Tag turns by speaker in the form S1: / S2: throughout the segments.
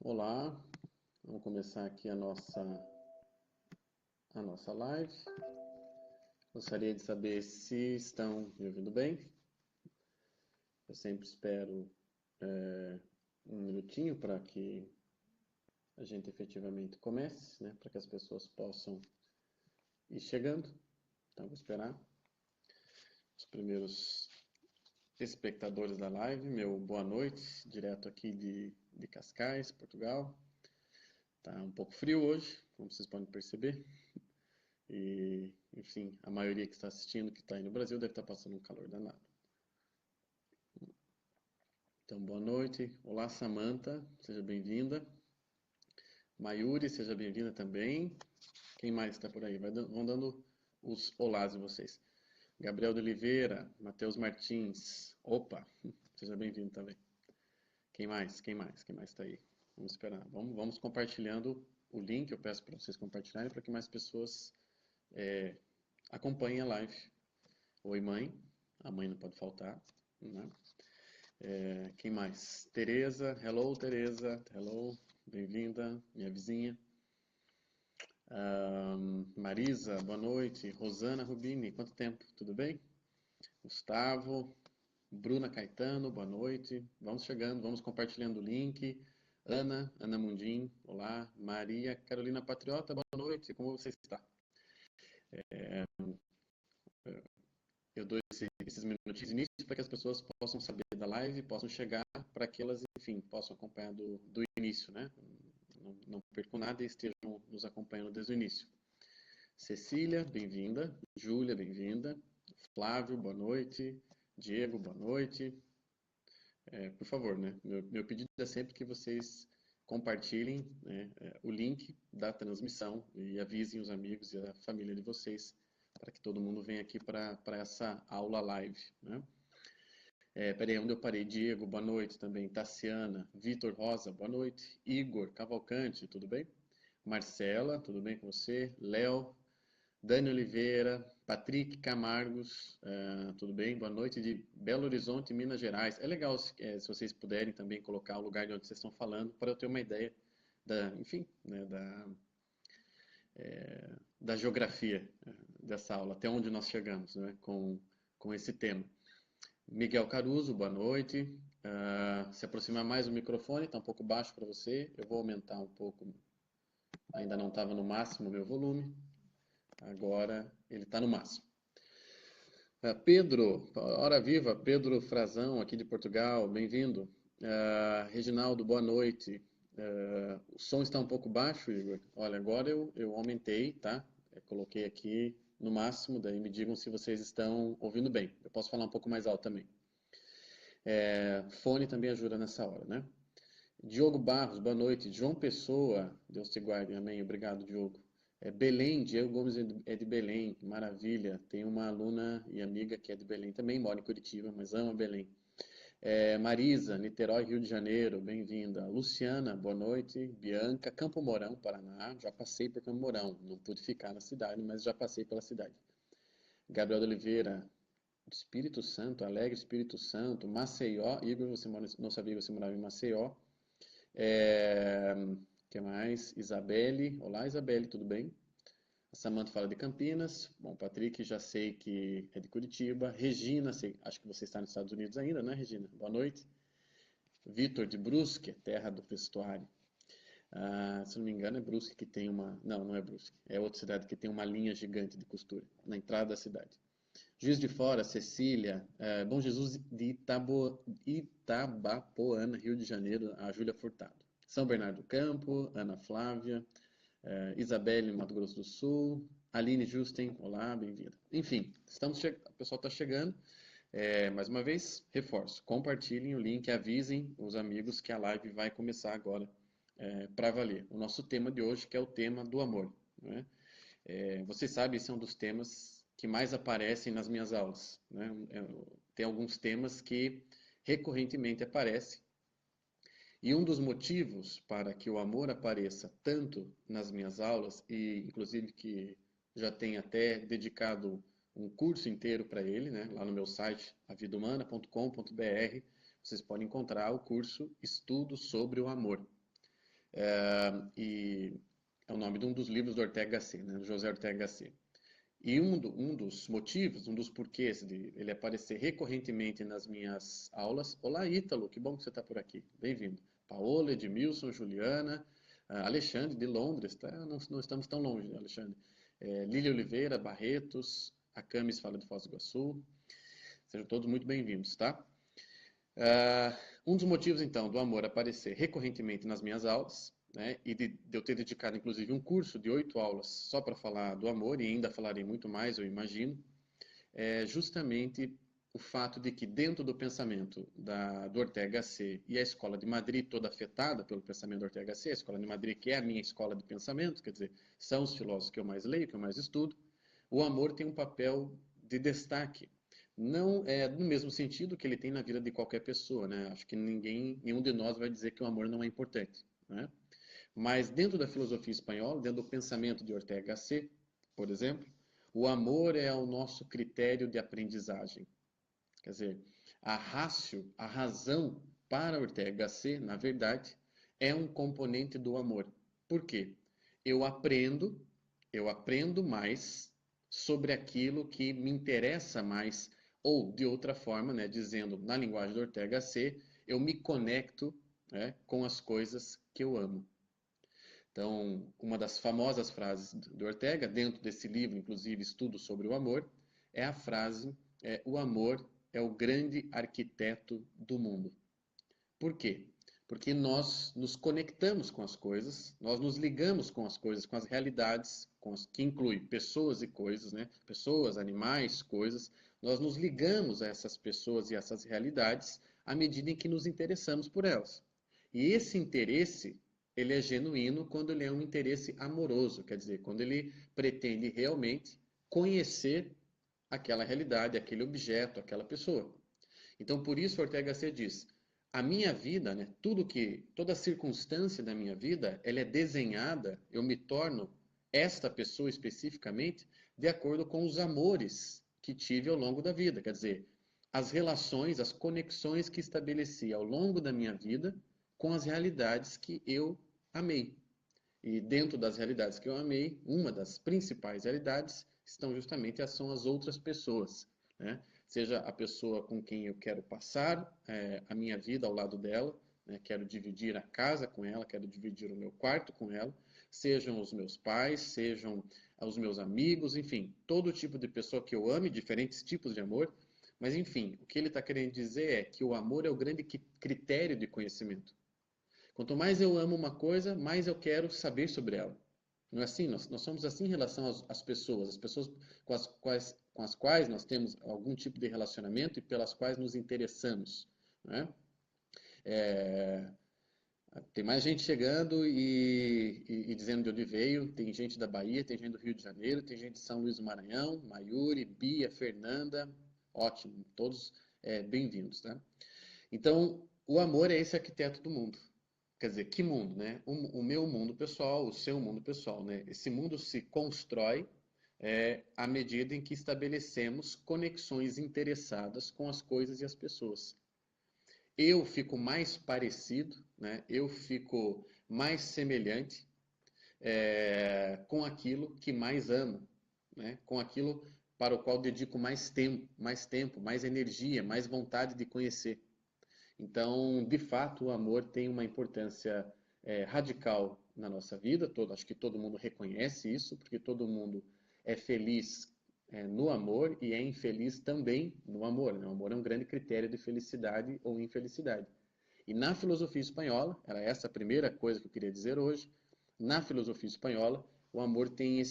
S1: Olá, vamos começar aqui a nossa live. Gostaria de saber se estão me ouvindo bem. Eu sempre espero um minutinho para que a gente efetivamente comece, né? Para que as pessoas possam ir chegando. Então, vou esperar os primeiros espectadores da live. Meu boa noite, direto aqui de Cascais, Portugal. Tá um pouco frio hoje, como vocês podem perceber. E, enfim, a maioria que está assistindo, que está aí no Brasil, deve estar passando um calor danado. Então, boa noite. Olá, Samantha, seja bem-vinda. Mayuri, seja bem-vinda também. Quem mais está por aí? Vão dando os olás de vocês. Gabriel de Oliveira, Matheus Martins. Opa, seja bem-vindo também. Quem mais? Quem mais? Quem mais está aí? Vamos esperar. Vamos compartilhando o link. Eu peço para vocês compartilharem para que mais pessoas acompanhem a live. Oi, mãe. A mãe não pode faltar, né? Quem mais? Tereza. Hello, Tereza. Hello. Bem-vinda, minha vizinha. Marisa, boa noite. Rosana Rubini, quanto tempo? Tudo bem? Gustavo. Bruna Caetano, boa noite. Vamos chegando, vamos compartilhando o link. Ana Mundim, olá. Maria Carolina Patriota, boa noite. Como você está? Eu dou esses minutinhos de início para que as pessoas possam saber da live, possam chegar para que elas, enfim, possam acompanhar do início, né? Não percam nada e estejam nos acompanhando desde o início. Cecília, bem-vinda. Júlia, bem-vinda. Flávio, boa noite. Diego, boa noite. Por favor, né? Meu pedido é sempre que vocês compartilhem, né, o link da transmissão e avisem os amigos e a família de vocês para que todo mundo venha aqui para essa aula live, né? Peraí, onde eu parei? Diego, boa noite também. Tassiana, Vitor Rosa, boa noite. Igor Cavalcante, tudo bem? Marcela, tudo bem com você? Léo, Dani Oliveira, Patrick Camargos, tudo bem? Boa noite de Belo Horizonte, Minas Gerais. É legal se vocês puderem também colocar o lugar de onde vocês estão falando, para eu ter uma ideia enfim, né, da geografia dessa aula, até onde nós chegamos, né, com esse tema. Miguel Caruso, boa noite. Se aproximar mais do microfone, está um pouco baixo para você. Eu vou aumentar um pouco. Ainda não estava no máximo o meu volume. Agora ele está no máximo. Pedro, hora viva, Pedro Frazão, aqui de Portugal, bem-vindo. Reginaldo, boa noite. O som está um pouco baixo, Igor? Olha, agora eu aumentei, tá? Coloquei aqui no máximo, daí me digam se vocês estão ouvindo bem. Eu posso falar um pouco mais alto também. Fone também ajuda nessa hora, né? Diogo Barros, boa noite. João Pessoa, Deus te guarde, amém. Obrigado, Diogo. Belém, Diego Gomes é de Belém, maravilha. Tem uma aluna e amiga que é de Belém também, mora em Curitiba, mas ama Belém. Marisa, Niterói, Rio de Janeiro, bem-vinda. Luciana, boa noite. Bianca, Campo Mourão, Paraná. Já passei por Campo Mourão, não pude ficar na cidade, mas já passei pela cidade. Gabriel de Oliveira, Espírito Santo, Alegre, Espírito Santo, Maceió. Igor, não sabia que você morava em Maceió. Que mais? Isabelle. Olá, Isabelle, tudo bem? A Samanta fala de Campinas. Bom, Patrick, já sei que é de Curitiba. Regina, acho que você está nos Estados Unidos ainda, né, Regina? Boa noite. Vitor, de Brusque, terra do vestuário. Se não me engano, é Brusque que tem uma... Não, não é Brusque. É outra cidade que tem uma linha gigante de costura, na entrada da cidade. Juiz de Fora, Cecília, Bom Jesus de Itabapoana, Rio de Janeiro, a Júlia Furtado. São Bernardo do Campo, Ana Flávia, Isabelle, Mato Grosso do Sul, Aline Justen, olá, bem-vinda. Enfim, o pessoal está chegando. Mais uma vez, reforço, compartilhem o link, avisem os amigos que a live vai começar agora para valer. O nosso tema de hoje, que é o tema do amor, né? Vocês sabem, esse é um dos temas que mais aparecem nas minhas aulas, né? Tem alguns temas que recorrentemente aparecem. E um dos motivos para que o amor apareça tanto nas minhas aulas, e inclusive que já tenho até dedicado um curso inteiro para ele, né? Lá no meu site, avidahumana.com.br, vocês podem encontrar o curso Estudo sobre o Amor. E é o nome de um dos livros do Ortega Gasset, né, do José Ortega Gasset. E um dos motivos, um dos porquês de ele aparecer recorrentemente nas minhas aulas. Olá, Ítalo, que bom que você está por aqui. Bem-vindo. Paola, Edmilson, Juliana, Alexandre de Londres, tá? Não estamos tão longe, né, Alexandre? Lília Oliveira, Barretos, a Camis fala de Foz do Iguaçu. Sejam todos muito bem-vindos, tá? Um dos motivos, então, do amor aparecer recorrentemente nas minhas aulas, né, e de eu ter dedicado, inclusive, um curso de 8 aulas só para falar do amor, e ainda falarei muito mais, eu imagino, é justamente o fato de que dentro do pensamento do Ortega Gasset e a Escola de Madrid, toda afetada pelo pensamento do Ortega Gasset, a Escola de Madrid, que é a minha escola de pensamento, quer dizer, são os filósofos que eu mais leio, que eu mais estudo, o amor tem um papel de destaque. Não é no mesmo sentido que ele tem na vida de qualquer pessoa, né? Acho que nenhum de nós vai dizer que o amor não é importante, né? Mas dentro da filosofia espanhola, dentro do pensamento de Ortega Gasset, por exemplo, o amor é o nosso critério de aprendizagem. Quer dizer, a razão para Ortega Gasset, na verdade, é um componente do amor. Por quê? Eu aprendo, eu aprendo mais sobre aquilo que me interessa mais, ou de outra forma, né, dizendo na linguagem do Ortega Gasset, eu me conecto, né, com as coisas que eu amo. Então, uma das famosas frases do Ortega, dentro desse livro, inclusive, Estudo sobre o Amor, é a frase: o amor é o grande arquiteto do mundo. Por quê? Porque nós nos conectamos com as coisas, nós nos ligamos com as coisas, com as realidades, que inclui pessoas e coisas, né? Pessoas, animais, coisas. Nós nos ligamos a essas pessoas e essas realidades à medida em que nos interessamos por elas. E esse interesse, ele é genuíno quando ele é um interesse amoroso, quer dizer, quando ele pretende realmente conhecer aquela realidade, aquele objeto, aquela pessoa. Então, por isso, Ortega Gasset diz: a minha vida, né, toda circunstância da minha vida, ela é desenhada, eu me torno esta pessoa especificamente de acordo com os amores que tive ao longo da vida. Quer dizer, as relações, as conexões que estabeleci ao longo da minha vida com as realidades que eu amei. E dentro das realidades que eu amei, uma das principais realidades são as outras pessoas, né? Seja a pessoa com quem eu quero passar a minha vida ao lado dela, né? Quero dividir a casa com ela, quero dividir o meu quarto com ela, sejam os meus pais, sejam os meus amigos, enfim, todo tipo de pessoa que eu ame, diferentes tipos de amor, mas enfim, o que ele está querendo dizer é que o amor é o grande critério de conhecimento. Quanto mais eu amo uma coisa, mais eu quero saber sobre ela. Não é assim? Nós somos assim em relação as pessoas com as quais nós temos algum tipo de relacionamento e pelas quais nos interessamos. Né? É, tem mais gente chegando e dizendo de onde veio. Tem gente da Bahia, tem gente do Rio de Janeiro, tem gente de São Luís do Maranhão, Maiuri, Bia, Fernanda. Ótimo, todos bem-vindos. Tá? Então, o amor é esse arquiteto do mundo. Quer dizer, que mundo, né? O meu mundo pessoal, o seu mundo pessoal, né? Esse mundo se constrói à medida em que estabelecemos conexões interessadas com as coisas e as pessoas. Eu fico mais parecido, né? Eu fico mais semelhante com aquilo que mais amo, né? Com aquilo para o qual dedico mais energia, mais vontade de conhecer. Então, de fato, o amor tem uma importância radical na nossa vida. Acho que todo mundo reconhece isso, porque todo mundo é feliz no amor e é infeliz também no amor. Né? O amor é um grande critério de felicidade ou infelicidade. E na filosofia espanhola, era essa a primeira coisa que eu queria dizer hoje, na filosofia espanhola, o amor tem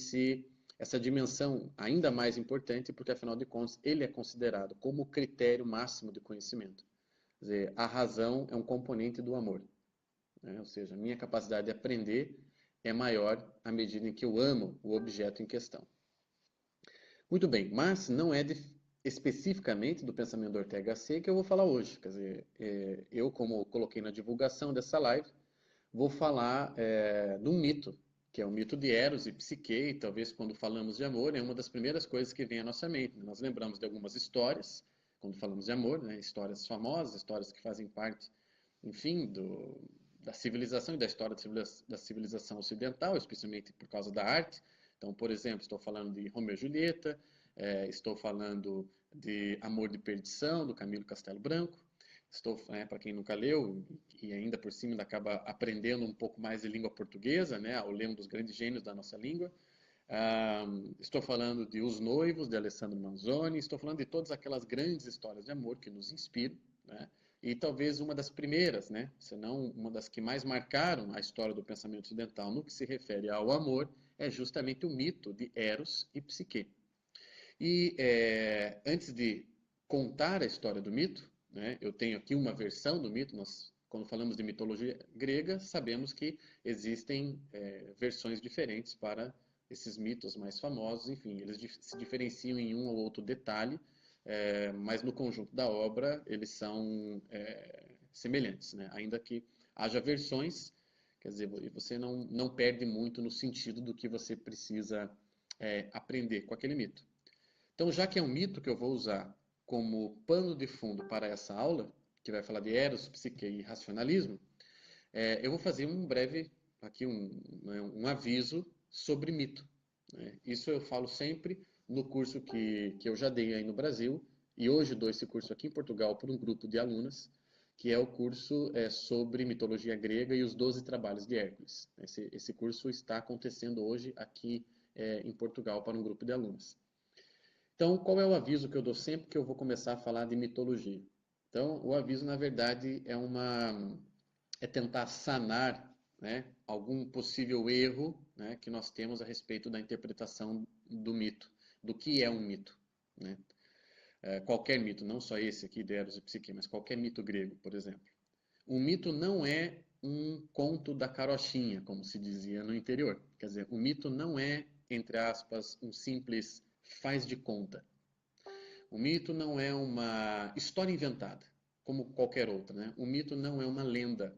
S1: essa dimensão ainda mais importante, porque afinal de contas ele é considerado como o critério máximo de conhecimento. Quer dizer, a razão é um componente do amor. Né? Ou seja, a minha capacidade de aprender é maior à medida em que eu amo o objeto em questão. Muito bem, mas não é especificamente do pensamento do Ortega Gasset que eu vou falar hoje. Quer dizer, eu, como coloquei na divulgação dessa live, vou falar de um mito, que é o mito de Eros e Psique, e talvez quando falamos de amor, é uma das primeiras coisas que vem à nossa mente. Nós lembramos de algumas histórias, quando falamos de amor, né? Histórias famosas, histórias que fazem parte, enfim, da civilização e da história da civilização ocidental, especialmente por causa da arte. Então, por exemplo, estou falando de Romeu e Julieta, estou falando de Amor de Perdição, do Camilo Castelo Branco. Estou, para quem nunca leu e ainda por cima acaba aprendendo um pouco mais de língua portuguesa, né, ao ler um dos grandes gênios da nossa língua. Estou falando de Os Noivos, de Alessandro Manzoni. Estou falando de todas aquelas grandes histórias de amor que nos inspiram, né? E talvez uma das primeiras, né, se não uma das que mais marcaram a história do pensamento ocidental no que se refere ao amor, é justamente o mito de Eros e Psique. E antes de contar a história do mito, né, eu tenho aqui uma versão do mito. Nós, quando falamos de mitologia grega, sabemos que existem versões diferentes para esses mitos mais famosos. Enfim, eles se diferenciam em um ou outro detalhe, mas no conjunto da obra eles são semelhantes, né? Ainda que haja versões, quer dizer, você não perde muito no sentido do que você precisa aprender com aquele mito. Então, já que é um mito que eu vou usar como pano de fundo para essa aula, que vai falar de Eros, Psique e racionalismo, eu vou fazer um breve, aqui um aviso sobre mito, né? Isso eu falo sempre no curso que eu já dei aí no Brasil, e hoje dou esse curso aqui em Portugal por um grupo de alunas, que é o curso sobre mitologia grega e os 12 trabalhos de Hércules. Esse curso está acontecendo hoje aqui em Portugal para um grupo de alunas. Então, qual é o aviso que eu dou sempre que eu vou começar a falar de mitologia? Então, o aviso, na verdade, é tentar sanar, né, algum possível erro, né, que nós temos a respeito da interpretação do mito, do que é um mito, né? Qualquer mito, não só esse aqui, de Eros e Psique, mas qualquer mito grego, por exemplo. Um mito não é um conto da carochinha, como se dizia no interior. Quer dizer, o mito não é, entre aspas, um simples faz de conta. O mito não é uma história inventada, como qualquer outra, né? O mito não é uma lenda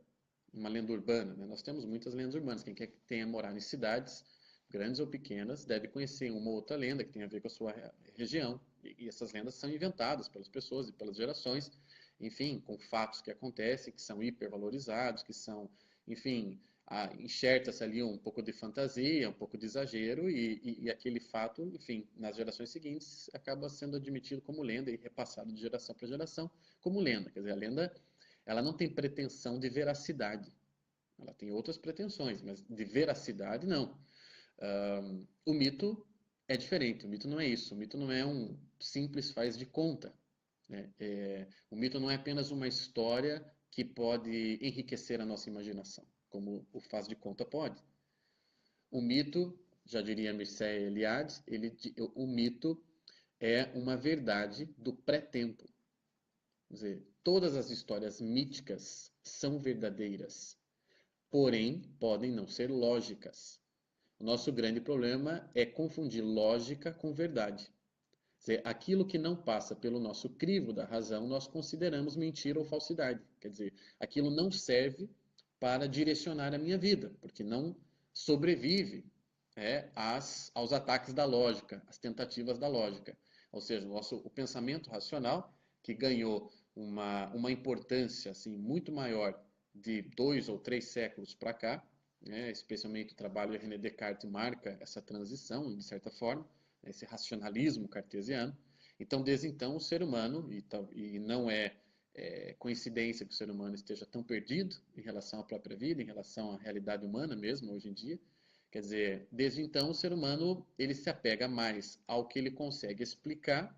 S1: urbana, né? Nós temos muitas lendas urbanas. Quem quer que tenha morar em cidades, grandes ou pequenas, deve conhecer uma ou outra lenda que tem a ver com a sua região. E essas lendas são inventadas pelas pessoas e pelas gerações, enfim, com fatos que acontecem, que são hipervalorizados, que são, enfim, enxerta-se ali um pouco de fantasia, um pouco de exagero, e aquele fato, enfim, nas gerações seguintes, acaba sendo admitido como lenda e repassado de geração para geração como lenda. Quer dizer, a lenda, ela não tem pretensão de veracidade. Ela tem outras pretensões, mas de veracidade, não. O mito é diferente. O mito não é isso. O mito não é um simples faz de conta, né? O mito não é apenas uma história que pode enriquecer a nossa imaginação, como o faz de conta pode. O mito, já diria Mircea Eliade, o mito é uma verdade do pré-tempo. Quer dizer, todas as histórias míticas são verdadeiras, porém podem não ser lógicas. O nosso grande problema é confundir lógica com verdade. Quer dizer, aquilo que não passa pelo nosso crivo da razão, nós consideramos mentira ou falsidade. Quer dizer, aquilo não serve para direcionar a minha vida, porque não sobrevive aos ataques da lógica, às tentativas da lógica. Ou seja, o pensamento racional, que ganhou uma importância assim, muito maior de 2 ou 3 séculos para cá, né, especialmente o trabalho de René Descartes marca essa transição, de certa forma, esse racionalismo cartesiano. Então, desde então, o ser humano, e não é coincidência que o ser humano esteja tão perdido em relação à própria vida, em relação à realidade humana mesmo, hoje em dia. Quer dizer, desde então, o ser humano ele se apega mais ao que ele consegue explicar,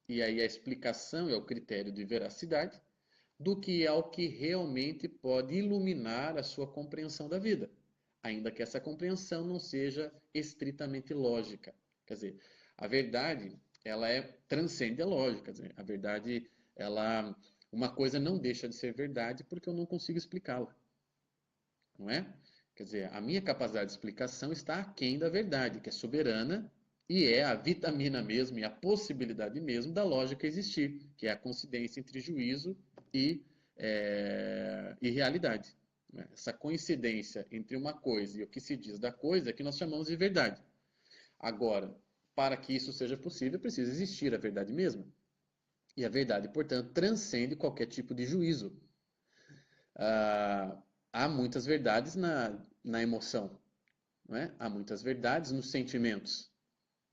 S1: e aí a explicação é o critério de veracidade, do que ao que realmente pode iluminar a sua compreensão da vida, ainda que essa compreensão não seja estritamente lógica. Quer dizer, a verdade, ela transcende a lógica. Quer dizer, a verdade, uma coisa não deixa de ser verdade porque eu não consigo explicá-la. Não é? Quer dizer, a minha capacidade de explicação está aquém da verdade, que é soberana e é a vitamina mesmo e a possibilidade mesmo da lógica existir, que é a coincidência entre juízo e realidade. Essa coincidência entre uma coisa e o que se diz da coisa é que nós chamamos de verdade. Agora, para que isso seja possível, precisa existir a verdade mesma. E a verdade, portanto, transcende qualquer tipo de juízo. A há muitas verdades na emoção, não é? Há muitas verdades nos sentimentos.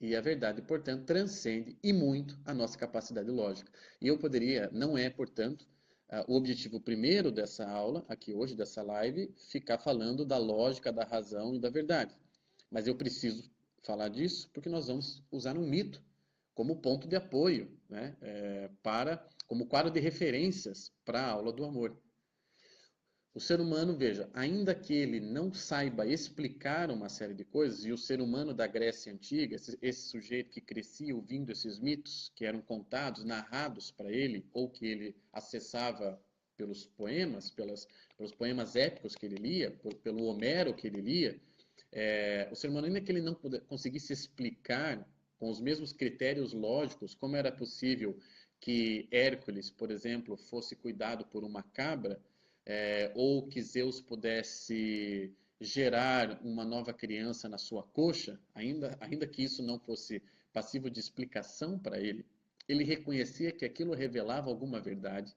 S1: E a verdade, portanto, transcende e muito a nossa capacidade lógica. E eu poderia, não é, portanto, o objetivo primeiro dessa aula, aqui hoje, dessa live, ficar falando da lógica, da razão e da verdade. Mas eu preciso falar disso porque nós vamos usar um mito como ponto de apoio, né? Como quadro de referências para a aula do amor. O ser humano, veja, ainda que ele não saiba explicar uma série de coisas, e o ser humano da Grécia Antiga, esse sujeito que crescia ouvindo esses mitos, que eram contados, narrados para ele, ou que ele acessava pelos poemas, pelos poemas épicos que ele lia, pelo Homero que ele lia, o ser humano, ainda que ele não conseguisse explicar com os mesmos critérios lógicos como era possível que Hércules, por exemplo, fosse cuidado por uma cabra, ou que Zeus pudesse gerar uma nova criança na sua coxa, ainda que isso não fosse passivo de explicação para ele, ele reconhecia que aquilo revelava alguma verdade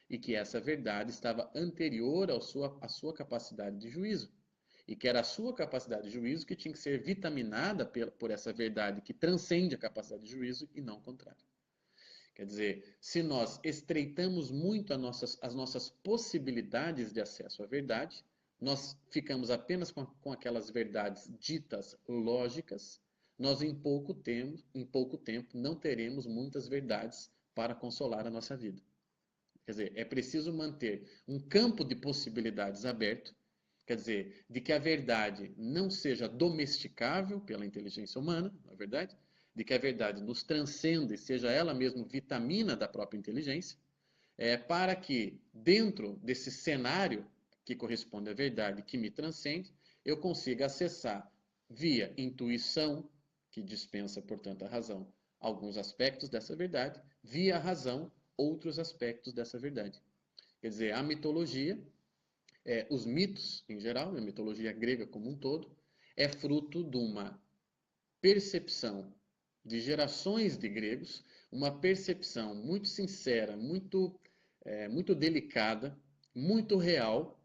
S1: e que essa verdade estava anterior à sua capacidade de juízo. E que era a sua capacidade de juízo que tinha que ser vitaminada por essa verdade que transcende a capacidade de juízo e não o contrário. Quer dizer, se nós estreitamos muito as nossas possibilidades de acesso à verdade, nós ficamos apenas com aquelas verdades ditas lógicas, nós em pouco tempo não teremos muitas verdades para consolar a nossa vida. Quer dizer, é preciso manter um campo de possibilidades aberto, quer dizer, de que a verdade não seja domesticável pela inteligência humana, não é verdade? De que a verdade nos transcenda e seja ela mesma vitamina da própria inteligência, para que, dentro desse cenário que corresponde à verdade que me transcende, eu consiga acessar via intuição, que dispensa, portanto, a razão, alguns aspectos dessa verdade, via a razão, outros aspectos dessa verdade. Quer dizer, a mitologia, os mitos em geral, a mitologia grega como um todo, é fruto de uma percepção de gerações de gregos, uma percepção muito sincera, muito delicada, muito real,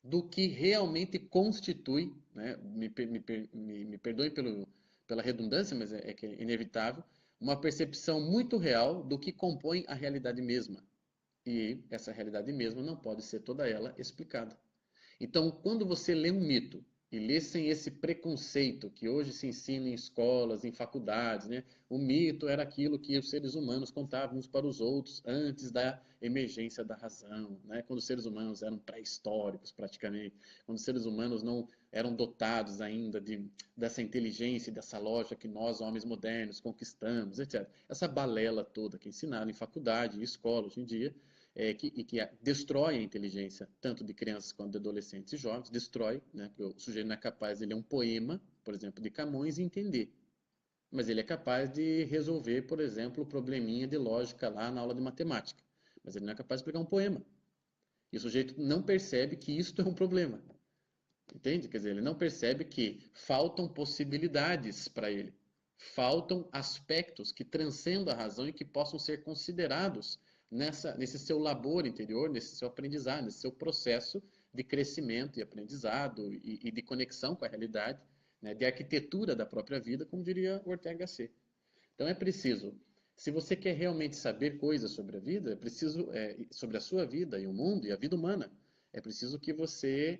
S1: do que realmente constitui, né, me perdoe pela redundância, mas que é inevitável, uma percepção muito real do que compõe a realidade mesma. E essa realidade mesma não pode ser toda ela explicada. Então, quando você lê um mito e lê sem esse preconceito que hoje se ensina em escolas, em faculdades, né? O mito era aquilo que os seres humanos contavam uns para os outros antes da emergência da razão, né? Quando os seres humanos eram pré-históricos, praticamente, quando os seres humanos não eram dotados ainda dessa inteligência e dessa lógica que nós, homens modernos, conquistamos, etc. Essa balela toda que ensinaram em faculdade, em escola hoje em dia, que destrói a inteligência, tanto de crianças quanto de adolescentes e jovens, destrói, né, porque o sujeito não é capaz de ler um poema, por exemplo, de Camões e entender. Mas ele é capaz de resolver, por exemplo, o probleminha de lógica lá na aula de matemática. Mas ele não é capaz de explicar um poema. E o sujeito não percebe que isto é um problema. Entende? Quer dizer, ele não percebe que faltam possibilidades para ele. Faltam aspectos que transcendam a razão e que possam ser considerados nesse seu labor interior, nesse seu aprendizado, nesse seu processo de crescimento e aprendizado e de conexão com a realidade, né, de arquitetura da própria vida, como diria Ortega Gasset. Então é preciso, se você quer realmente saber coisas sobre a vida, sobre a sua vida e o mundo e a vida humana, é preciso que você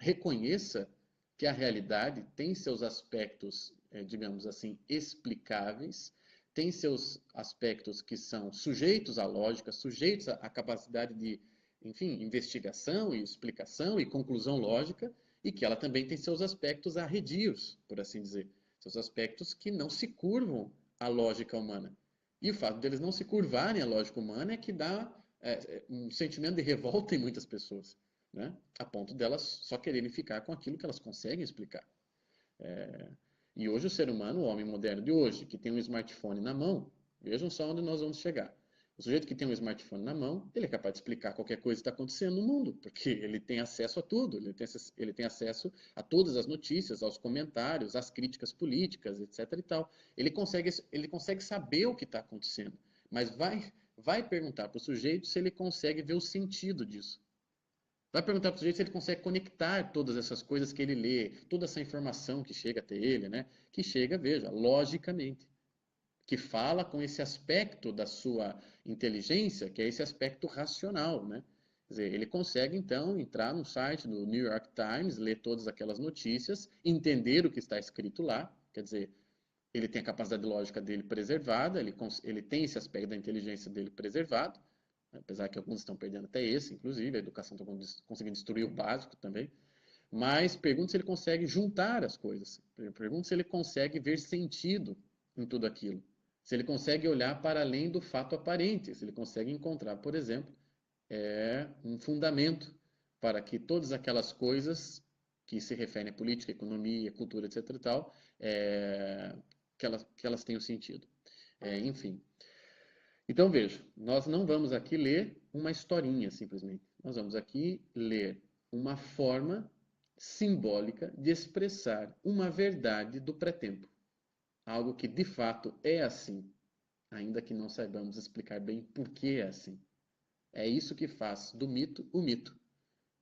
S1: reconheça que a realidade tem seus aspectos, digamos assim, explicáveis, tem seus aspectos que são sujeitos à lógica, sujeitos à capacidade de, enfim, investigação e explicação e conclusão lógica, e que ela também tem seus aspectos arredios, por assim dizer, seus aspectos que não se curvam à lógica humana. E o fato deles não se curvarem à lógica humana é que dá um sentimento de revolta em muitas pessoas, né? A ponto delas só quererem ficar com aquilo que elas conseguem explicar. E hoje o ser humano, o homem moderno de hoje, que tem um smartphone na mão, vejam só onde nós vamos chegar. O sujeito que tem um smartphone na mão, ele é capaz de explicar qualquer coisa que está acontecendo no mundo, porque ele tem acesso a tudo, ele tem acesso a todas as notícias, aos comentários, às críticas políticas, etc. e tal. Ele consegue saber o que está acontecendo, mas vai perguntar para o sujeito se ele consegue ver o sentido disso. Vai perguntar para o sujeito se ele consegue conectar todas essas coisas que ele lê, toda essa informação que chega até ele, né? Que chega, veja, logicamente, que fala com esse aspecto da sua inteligência, que é esse aspecto racional, né? Quer dizer, ele consegue, então, entrar no site do New York Times, ler todas aquelas notícias, entender o que está escrito lá, quer dizer, ele tem a capacidade lógica dele preservada, ele tem esse aspecto da inteligência dele preservado, apesar que alguns estão perdendo até esse, inclusive, a educação está conseguindo destruir o básico também, mas pergunta se ele consegue juntar as coisas, pergunta se ele consegue ver sentido em tudo aquilo, se ele consegue olhar para além do fato aparente, se ele consegue encontrar, por exemplo, um fundamento para que todas aquelas coisas que se referem à política, economia, cultura, etc. e tal, que elas tenham sentido. Enfim. Então veja, nós não vamos aqui ler uma historinha simplesmente. Nós vamos aqui ler uma forma simbólica de expressar uma verdade do pré-tempo. Algo que de fato é assim, ainda que não saibamos explicar bem por que é assim. É isso que faz do mito o mito.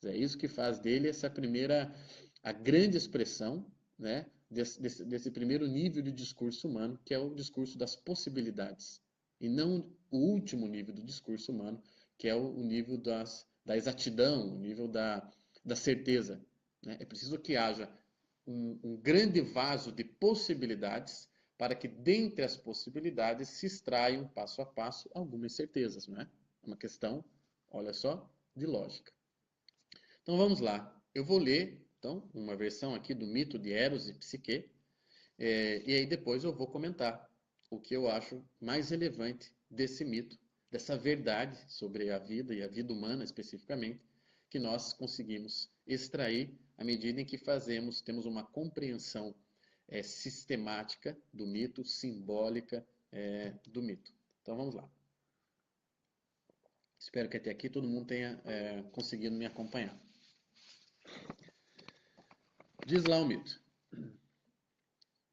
S1: É isso que faz dele essa primeira, a grande expressão, né, desse primeiro nível de discurso humano, que é o discurso das possibilidades. E não o último nível do discurso humano, que é o nível da exatidão, o nível da certeza. Né? É preciso que haja um grande vaso de possibilidades para que dentre as possibilidades se extraiam passo a passo algumas certezas. Não é? Uma questão, olha só, de lógica. Então vamos lá. Eu vou ler então uma versão aqui do mito de Eros e Psique, e aí depois eu vou comentar o que eu acho mais relevante desse mito, dessa verdade sobre a vida e a vida humana especificamente, que nós conseguimos extrair à medida em que temos uma compreensão sistemática do mito, simbólica do mito. Então vamos lá. Espero que até aqui todo mundo tenha conseguido me acompanhar. Diz lá o mito.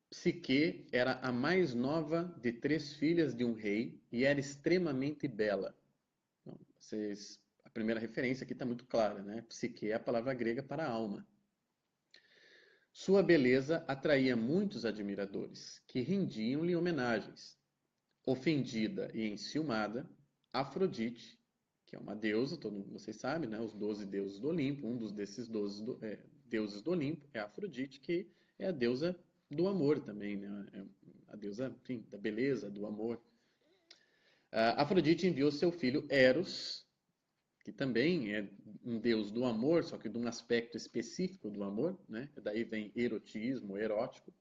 S1: Psique era a mais nova de 3 filhas de um rei e era extremamente bela. Então, a primeira referência aqui está muito clara, né? Psique é a palavra grega para alma. Sua beleza atraía muitos admiradores, que rendiam-lhe homenagens. Ofendida e enciumada, Afrodite, que é uma deusa, vocês sabem, né? Os 12 deuses do Olimpo, desses 12 deuses do Olimpo é Afrodite, que é a deusa do amor também, né? É a deusa, enfim, da beleza, do amor. Afrodite enviou seu filho Eros, que também é um deus do amor, só que de um aspecto específico do amor, né? Daí vem erotismo, erótico.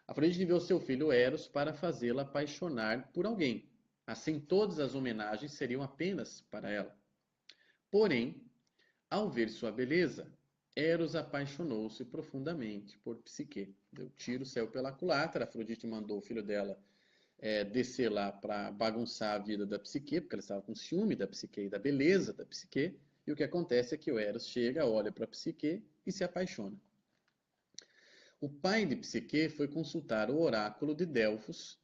S1: Afrodite enviou seu filho Eros para fazê-la apaixonar por alguém. Assim, todas as homenagens seriam apenas para ela. Porém, ao ver sua beleza, Eros apaixonou-se profundamente por Psique. Deu tiro, saiu pela culatra. Afrodite mandou o filho dela descer lá para bagunçar a vida da Psique, porque ela estava com ciúme da Psique e da beleza da Psique. E o que acontece é que o Eros chega, olha para Psique e se apaixona. O pai de Psique foi consultar o oráculo de Delfos,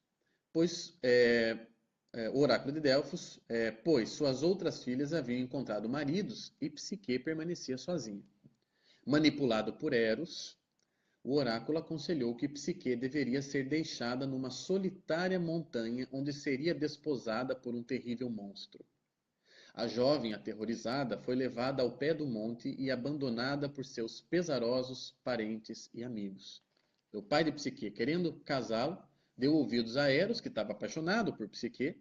S1: pois suas outras filhas haviam encontrado maridos e Psique permanecia sozinha. Manipulado por Eros, o oráculo aconselhou que Psique deveria ser deixada numa solitária montanha onde seria desposada por um terrível monstro. A jovem, aterrorizada, foi levada ao pé do monte e abandonada por seus pesarosos parentes e amigos. O pai de Psique, querendo casá-lo, deu ouvidos a Eros, que estava apaixonado por Psique,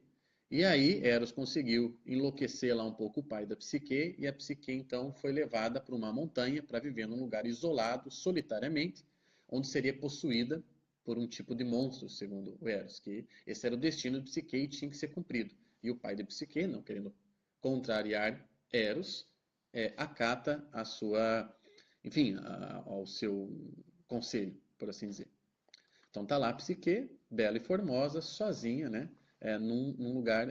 S1: e aí Eros conseguiu enlouquecer lá um pouco o pai da Psique, e a Psique então foi levada para uma montanha para viver num lugar isolado, solitariamente, onde seria possuída por um tipo de monstro, segundo o Eros, que esse era o destino de Psique e tinha que ser cumprido. E o pai de Psique, não querendo contrariar Eros, acata ao seu conselho, por assim dizer. Então tá lá a Psique, bela e formosa, sozinha, né? Num lugar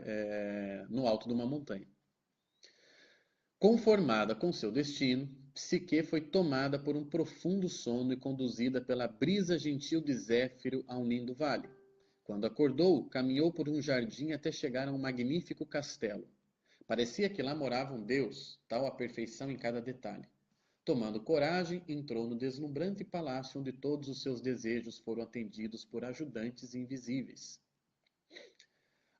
S1: no alto de uma montanha. Conformada com seu destino, Psique foi tomada por um profundo sono e conduzida pela brisa gentil de Zéfiro a um lindo vale. Quando acordou, caminhou por um jardim até chegar a um magnífico castelo. Parecia que lá morava um Deus, tal a perfeição em cada detalhe. Tomando coragem, entrou no deslumbrante palácio onde todos os seus desejos foram atendidos por ajudantes invisíveis.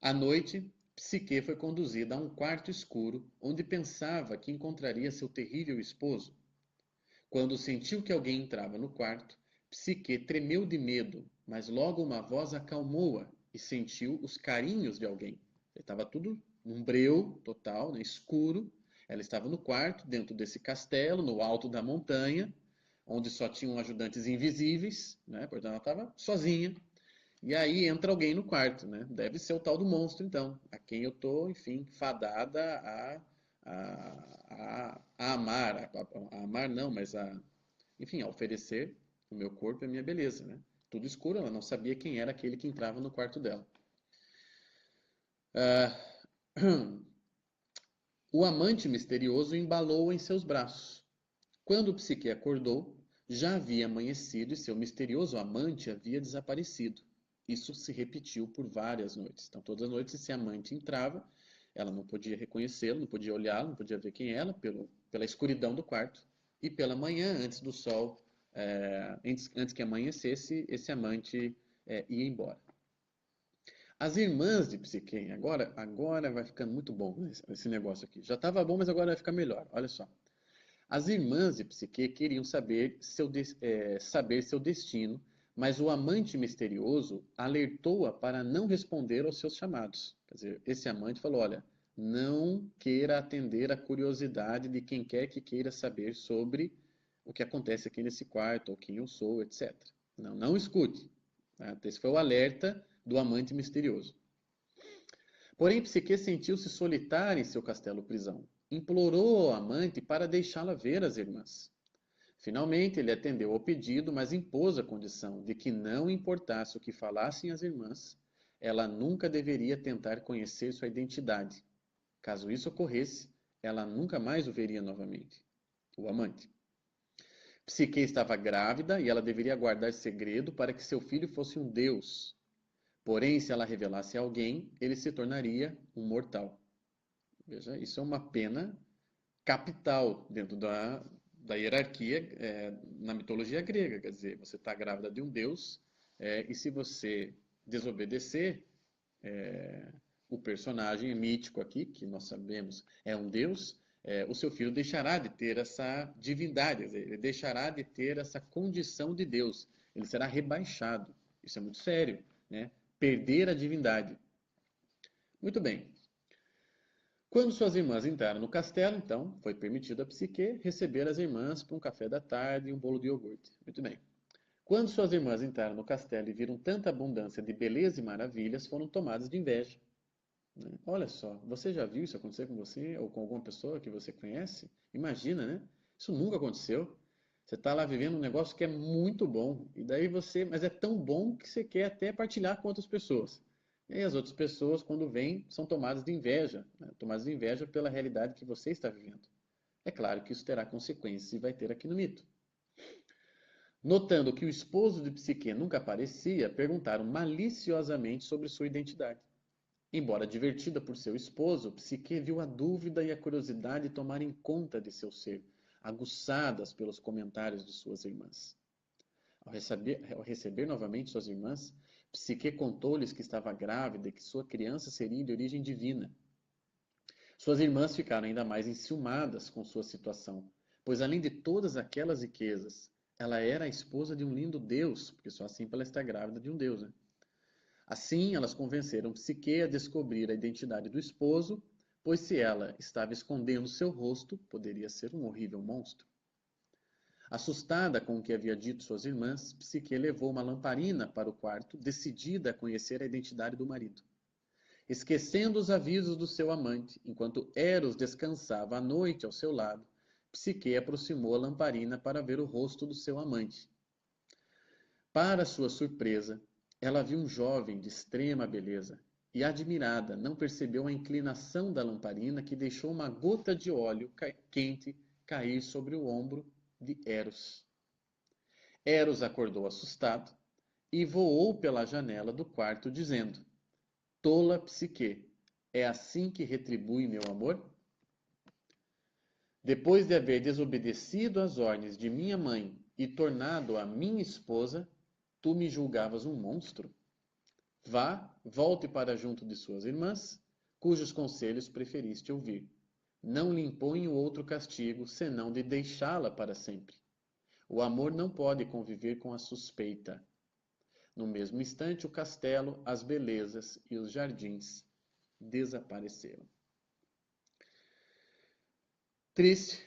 S1: À noite, Psique foi conduzida a um quarto escuro, onde pensava que encontraria seu terrível esposo. Quando sentiu que alguém entrava no quarto, Psique tremeu de medo, mas logo uma voz acalmou-a e sentiu os carinhos de alguém. Estava tudo num breu total, né, escuro. Ela estava no quarto, dentro desse castelo, no alto da montanha, onde só tinham ajudantes invisíveis, né? Portanto, ela estava sozinha. E aí entra alguém no quarto, né? Deve ser o tal do monstro, então, a quem eu tô, enfim, fadada a amar, a amar não, mas enfim, a oferecer o meu corpo e a minha beleza, né? Tudo escuro, ela não sabia quem era aquele que entrava no quarto dela. Ah, o amante misterioso embalou-a em seus braços. Quando Psique acordou, já havia amanhecido e seu misterioso amante havia desaparecido. Isso se repetiu por várias noites. Então, todas as noites esse amante entrava, ela não podia reconhecê-lo, não podia olhá-lo, não podia ver quem era, pela escuridão do quarto. E pela manhã, antes do sol, antes que amanhecesse, esse amante ia embora. As irmãs de Psique, agora vai ficando muito bom esse negócio aqui. Já estava bom, mas agora vai ficar melhor. Olha só. As irmãs de Psique queriam saber seu destino, mas o amante misterioso alertou-a para não responder aos seus chamados. Quer dizer, esse amante falou: olha, não queira atender à curiosidade de quem quer que queira saber sobre o que acontece aqui nesse quarto, ou quem eu sou, etc. Não, não escute. Tá? Esse foi o alerta do amante misterioso. Porém, Psique sentiu-se solitária em seu castelo-prisão. Implorou ao amante para deixá-la ver as irmãs. Finalmente, ele atendeu ao pedido, mas impôs a condição de que não importasse o que falassem as irmãs, ela nunca deveria tentar conhecer sua identidade. Caso isso ocorresse, ela nunca mais o veria novamente. O amante. Psique estava grávida e ela deveria guardar segredo para que seu filho fosse um deus. Porém, se ela revelasse a alguém, ele se tornaria um mortal. Veja, isso é uma pena capital dentro da hierarquia na mitologia grega. Quer dizer, você está grávida de um deus e se você desobedecer, o personagem mítico aqui, que nós sabemos é um deus, o seu filho deixará de ter essa divindade, quer dizer, ele deixará de ter essa condição de Deus. Ele será rebaixado. Isso é muito sério, né? Perder a divindade. Muito bem. Quando suas irmãs entraram no castelo, então, foi permitido a Psique receber as irmãs para um café da tarde e um bolo de iogurte. Muito bem. Quando suas irmãs entraram no castelo e viram tanta abundância de beleza e maravilhas, foram tomadas de inveja. Né? Olha só, você já viu isso acontecer com você ou com alguma pessoa que você conhece? Imagina, né? Isso nunca aconteceu. Você está lá vivendo um negócio que é muito bom, e daí mas é tão bom que você quer até partilhar com outras pessoas. E aí as outras pessoas, quando vêm, são tomadas de inveja, né? Tomadas de inveja pela realidade que você está vivendo. É claro que isso terá consequências e vai ter aqui no mito. Notando que o esposo de Psique nunca aparecia, perguntaram maliciosamente sobre sua identidade. Embora divertida por seu esposo, Psique viu a dúvida e a curiosidade tomarem conta de seu ser, aguçadas pelos comentários de suas irmãs. Ao receber novamente suas irmãs, Psique contou-lhes que estava grávida e que sua criança seria de origem divina. Suas irmãs ficaram ainda mais enciumadas com sua situação, pois além de todas aquelas riquezas, ela era a esposa de um lindo deus, porque só assim ela está grávida de um deus, né? Assim, elas convenceram Psique a descobrir a identidade do esposo, pois se ela estava escondendo seu rosto, poderia ser um horrível monstro. Assustada com o que havia dito suas irmãs, Psique levou uma lamparina para o quarto, decidida a conhecer a identidade do marido. Esquecendo os avisos do seu amante, enquanto Eros descansava à noite ao seu lado, Psique aproximou a lamparina para ver o rosto do seu amante. Para sua surpresa, ela viu um jovem de extrema beleza e, admirada, não percebeu a inclinação da lamparina que deixou uma gota de óleo quente cair sobre o ombro de Eros. Eros acordou assustado e voou pela janela do quarto, dizendo: Tola Psique, É assim que retribui meu amor? Depois de haver desobedecido às ordens de minha mãe e tornado a minha esposa, tu me julgavas um monstro? Vá, volte para junto de suas irmãs, cujos conselhos preferiste ouvir. Não lhe imponho outro castigo, senão de deixá-la para sempre. O amor não pode conviver com a suspeita. No mesmo instante, o castelo, as belezas e os jardins desapareceram. Triste.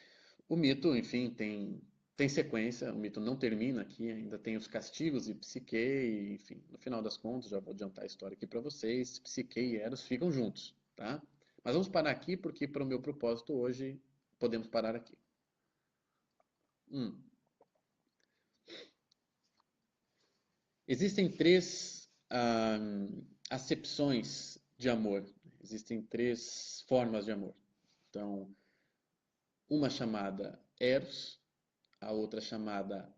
S1: O mito, enfim, tem sequência. O mito não termina aqui, ainda tem os castigos de Psique, e, enfim, no final das contas, já vou adiantar a história aqui para vocês. Psique e Eros ficam juntos, tá? Mas vamos parar aqui porque, para o meu propósito hoje, podemos parar aqui. Hum. Existem três acepções de amor. Existem três formas de amor. Então, uma chamada Eros, a outra chamada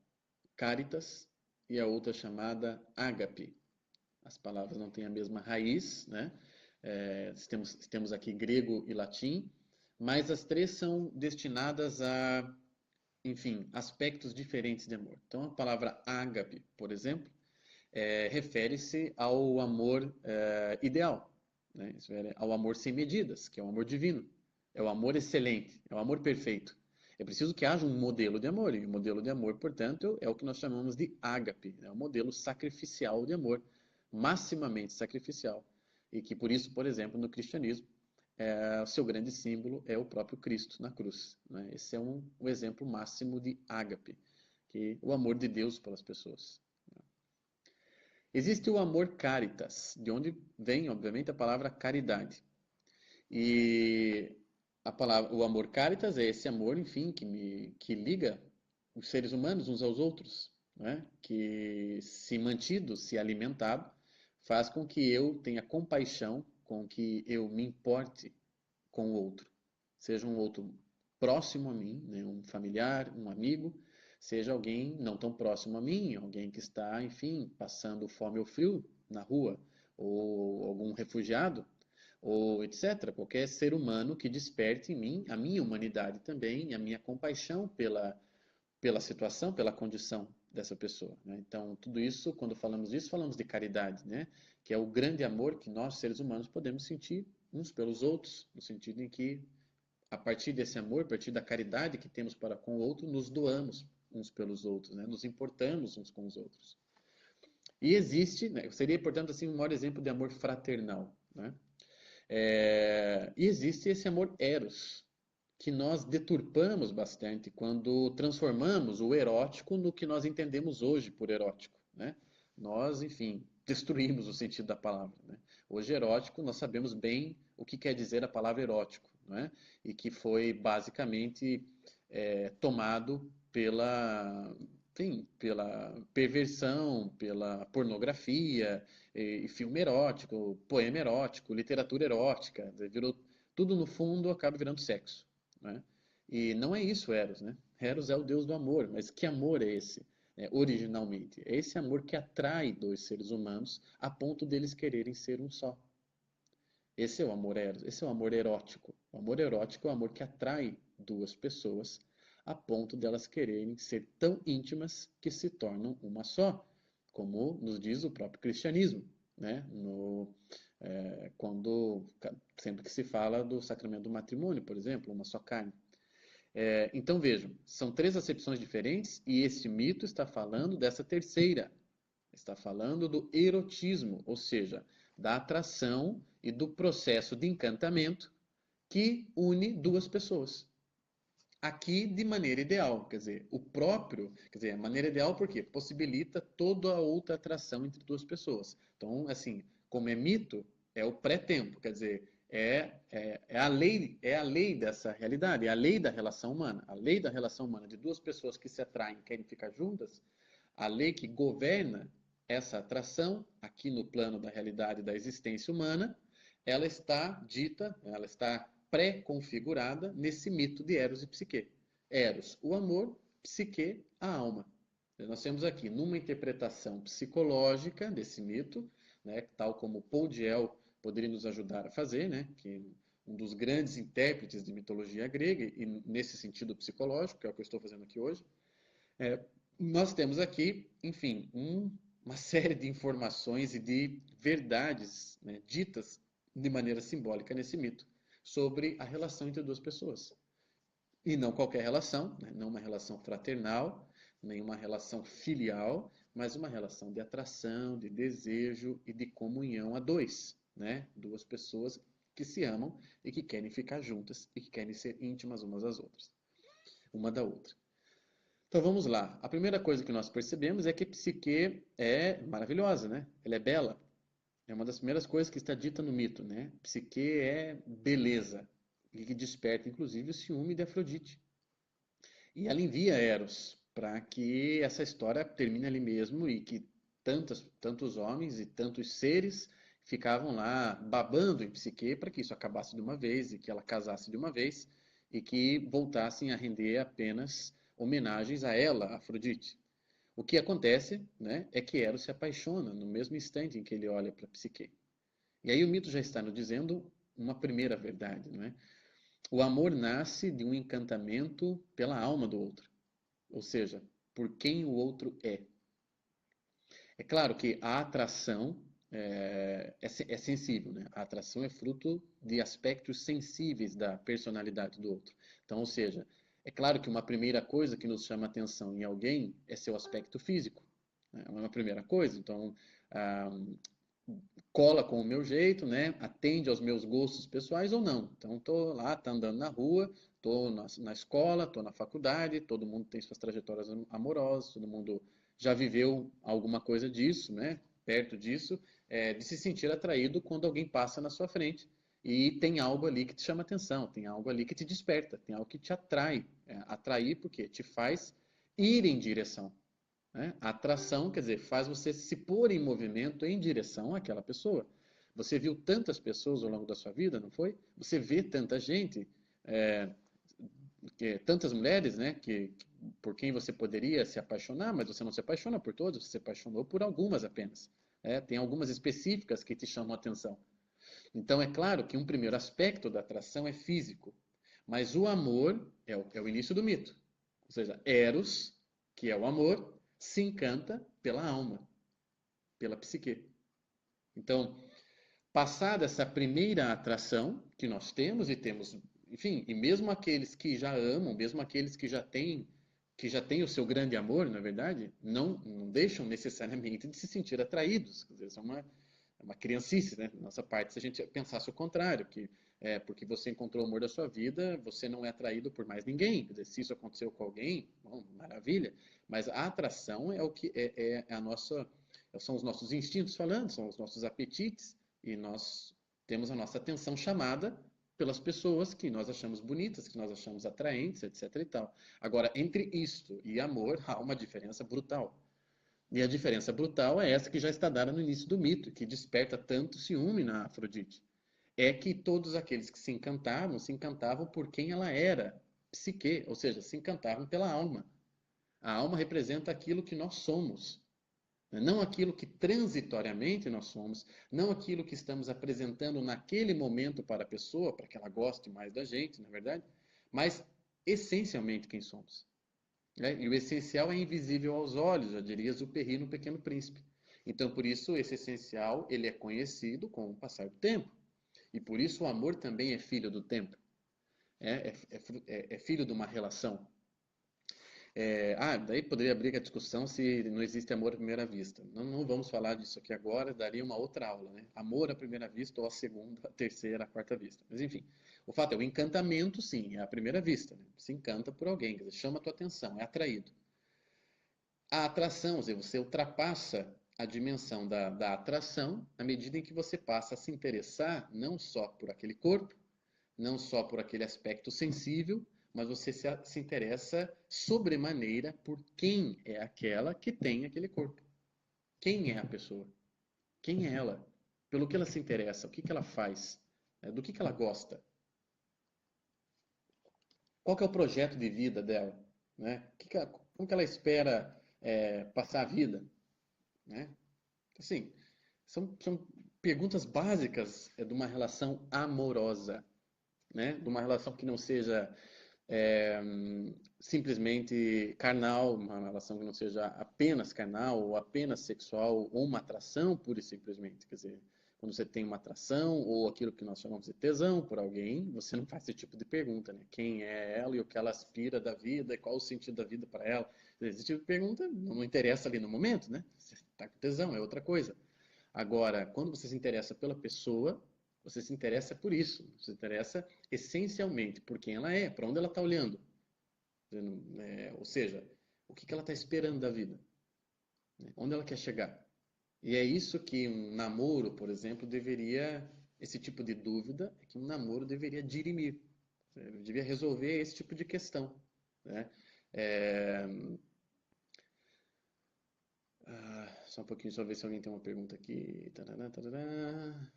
S1: Caritas e a outra chamada Ágape. As palavras não têm a mesma raiz, né? Temos aqui grego e latim, mas as três são destinadas a, enfim, aspectos diferentes de amor. Então, a palavra ágape, por exemplo, refere-se ao amor ideal, né? Ao amor sem medidas, que é o amor divino. É o amor excelente, é o amor perfeito. É preciso que haja um modelo de amor, e o modelo de amor, portanto, é o que nós chamamos de ágape, é o modelo sacrificial de amor, maximamente sacrificial. E que por isso, por exemplo, no cristianismo, o seu grande símbolo é o próprio Cristo na cruz, né? Esse é um exemplo máximo de ágape, que é o amor de Deus pelas pessoas. Existe o amor caritas, de onde vem, obviamente, a palavra caridade. E o amor caritas é esse amor, enfim, que liga os seres humanos uns aos outros, né? Que, se mantido, se alimentado, faz com que eu tenha compaixão, com que eu me importe com o outro. Seja um outro próximo a mim, né? Um familiar, um amigo, seja alguém não tão próximo a mim, alguém que está, enfim, passando fome ou frio na rua, ou algum refugiado, ou etc. Qualquer ser humano que desperte em mim a minha humanidade também, a minha compaixão pela situação, pela condição dessa pessoa, né? Então, tudo isso, quando falamos disso, falamos de caridade, né? Que é o grande amor que nós, seres humanos, podemos sentir uns pelos outros, no sentido em que, a partir desse amor, a partir da caridade que temos para com o outro, nos doamos uns pelos outros, né? Nos importamos uns com os outros. E existe, né? Seria, portanto, assim, um maior exemplo de amor fraternal, né? E existe esse amor eros, que nós deturpamos bastante quando transformamos o erótico no que nós entendemos hoje por erótico, né? Nós, enfim, destruímos o sentido da palavra, né? Hoje, erótico, nós sabemos bem o que quer dizer a palavra erótico, né? E que foi basicamente tomado enfim, pela perversão, pela pornografia, e filme erótico, poema erótico, literatura erótica, virou tudo no fundo acaba virando sexo, né? E não é isso Eros, né? Eros é o deus do amor, mas que amor é esse, originalmente? É esse amor que atrai dois seres humanos a ponto deles quererem ser um só. Esse é o amor Eros, esse é o amor erótico. O amor erótico é o amor que atrai duas pessoas a ponto delas quererem ser tão íntimas que se tornam uma só, como nos diz o próprio cristianismo, né? Quando sempre que se fala do sacramento do matrimônio, por exemplo, uma só carne. Então vejam, são três acepções diferentes e este mito está falando dessa terceira. Está falando do erotismo, ou seja, da atração e do processo de encantamento que une duas pessoas. Aqui de maneira ideal, quer dizer, a maneira ideal porque possibilita toda a outra atração entre duas pessoas. Então, assim, como é mito, é o pré-tempo, quer dizer, é a lei dessa realidade, é a lei da relação humana. A lei da relação humana de duas pessoas que se atraem e querem ficar juntas, a lei que governa essa atração, aqui no plano da realidade da existência humana, ela está dita, ela está pré-configurada nesse mito de Eros e Psique. Eros, o amor, Psique, a alma. Nós temos aqui, numa interpretação psicológica desse mito, né, tal como Paul Diel poderia nos ajudar a fazer, né? Que um dos grandes intérpretes de mitologia grega, e nesse sentido psicológico, que é o que eu estou fazendo aqui hoje, é, nós temos aqui, enfim, uma série de informações e de verdades, né, ditas de maneira simbólica nesse mito sobre a relação entre duas pessoas. E não qualquer relação, né, não uma relação fraternal, nem uma relação filial, mas uma relação de atração, de desejo e de comunhão a dois, né? Duas pessoas que se amam e que querem ficar juntas e que querem ser íntimas umas das outras, uma da outra. Então vamos lá. A primeira coisa que nós percebemos é que Psique é maravilhosa, né? Ela é bela. É uma das primeiras coisas que está dita no mito, né? Psique é beleza e que desperta inclusive o ciúme de Afrodite. E ela envia Eros para que essa história termine ali mesmo e que tantos homens e tantos seres ficavam lá babando em Psique para que isso acabasse de uma vez e que ela casasse de uma vez e que voltassem a render apenas homenagens a ela, Afrodite. O que acontece, né, é que Eros se apaixona no mesmo instante em que ele olha para Psique. E aí o mito já está nos dizendo uma primeira verdade, não é? O amor nasce de um encantamento pela alma do outro, ou seja, por quem o outro é. É claro que a atração é sensível, né? A atração é fruto de aspectos sensíveis da personalidade do outro. Então, ou seja, é claro que uma primeira coisa que nos chama atenção em alguém é seu aspecto físico. Né? É uma primeira coisa. Então, ah, cola com o meu jeito, né? Atende aos meus gostos pessoais ou não. Então, estou lá, tá andando na rua, estou na escola, estou na faculdade, todo mundo tem suas trajetórias amorosas, todo mundo já viveu alguma coisa disso, né? Perto disso, de se sentir atraído quando alguém passa na sua frente e tem algo ali que te chama atenção, tem algo ali que te desperta, tem algo que te atrai. Atrair porque te faz ir em direção. Né? A atração, quer dizer, faz você se pôr em movimento em direção àquela pessoa. Você viu tantas pessoas ao longo da sua vida, não foi? Você vê tanta gente, é, tantas mulheres, né, por quem você poderia se apaixonar, mas você não se apaixona por todas, você se apaixonou por algumas apenas. Tem algumas específicas que te chamam a atenção. Então, é claro que um primeiro aspecto da atração é físico, mas o amor é o início do mito. Ou seja, Eros, que é o amor, se encanta pela alma, pela psique. Então, passada essa primeira atração que nós temos e temos, enfim, e mesmo aqueles que já amam, mesmo aqueles que já têm o seu grande amor, na verdade, não deixam necessariamente de se sentir atraídos. Quer dizer, isso é uma criancice, né? Da nossa parte, se a gente pensasse o contrário, que porque você encontrou o amor da sua vida, você não é atraído por mais ninguém. Quer dizer, se isso aconteceu com alguém, bom, maravilha. Mas a atração é o que é a nossa, são os nossos instintos falando, são os nossos apetites, e nós temos a nossa atenção chamada pelas pessoas que nós achamos bonitas, que nós achamos atraentes, etc. e tal. Agora, entre isto e amor, há uma diferença brutal. E a diferença brutal é essa que já está dada no início do mito, que desperta tanto ciúme na Afrodite. É que todos aqueles que se encantavam por quem ela era, psique, ou seja, se encantavam pela alma. A alma representa aquilo que nós somos, não aquilo que transitoriamente nós somos, não aquilo que estamos apresentando naquele momento para a pessoa, para que ela goste mais da gente, na verdade, mas essencialmente quem somos. E o essencial é invisível aos olhos, já diria Exupéry no Pequeno Príncipe. Então, por isso, esse essencial ele é conhecido com o passar do tempo. E por isso o amor também é filho do tempo. É filho de uma relação. Daí poderia abrir a discussão se não existe amor à primeira vista. Não vamos falar disso aqui agora, daria uma outra aula, né? Amor à primeira vista, ou à segunda, à terceira, à quarta vista. Mas enfim, o fato é, o encantamento, sim, é à primeira vista. Né? Se encanta por alguém, quer dizer, chama a tua atenção, é atraído. A atração, ou seja, você ultrapassa a dimensão da atração à medida em que você passa a se interessar não só por aquele corpo, não só por aquele aspecto sensível, mas você se interessa sobremaneira por quem é aquela que tem aquele corpo. Quem é a pessoa? Quem é ela? Pelo que ela se interessa? O que ela faz? Do que ela gosta? Qual que é o projeto de vida dela? Né? Como que ela espera passar a vida? Né? Assim, são perguntas básicas de uma relação amorosa, né? De uma relação que não seja é, simplesmente carnal, uma relação que não seja apenas carnal ou apenas sexual ou uma atração pura e simplesmente. Quer dizer, quando você tem uma atração ou aquilo que nós chamamos de tesão por alguém, você não faz esse tipo de pergunta, né? Quem é ela e o que ela aspira da vida e qual o sentido da vida para ela. Esse tipo de pergunta não interessa ali no momento, né? Você está com tesão, é outra coisa. Agora, quando você se interessa pela pessoa, você se interessa por isso. Você se interessa essencialmente por quem ela é, para onde ela está olhando. Ou seja, o que ela está esperando da vida, né? Onde ela quer chegar. E é isso que um namoro, por exemplo, deveria. Esse tipo de dúvida é que um namoro deveria dirimir. Devia resolver esse tipo de questão, né? É, só um pouquinho, só ver se alguém tem uma pergunta aqui. Tarará, tarará.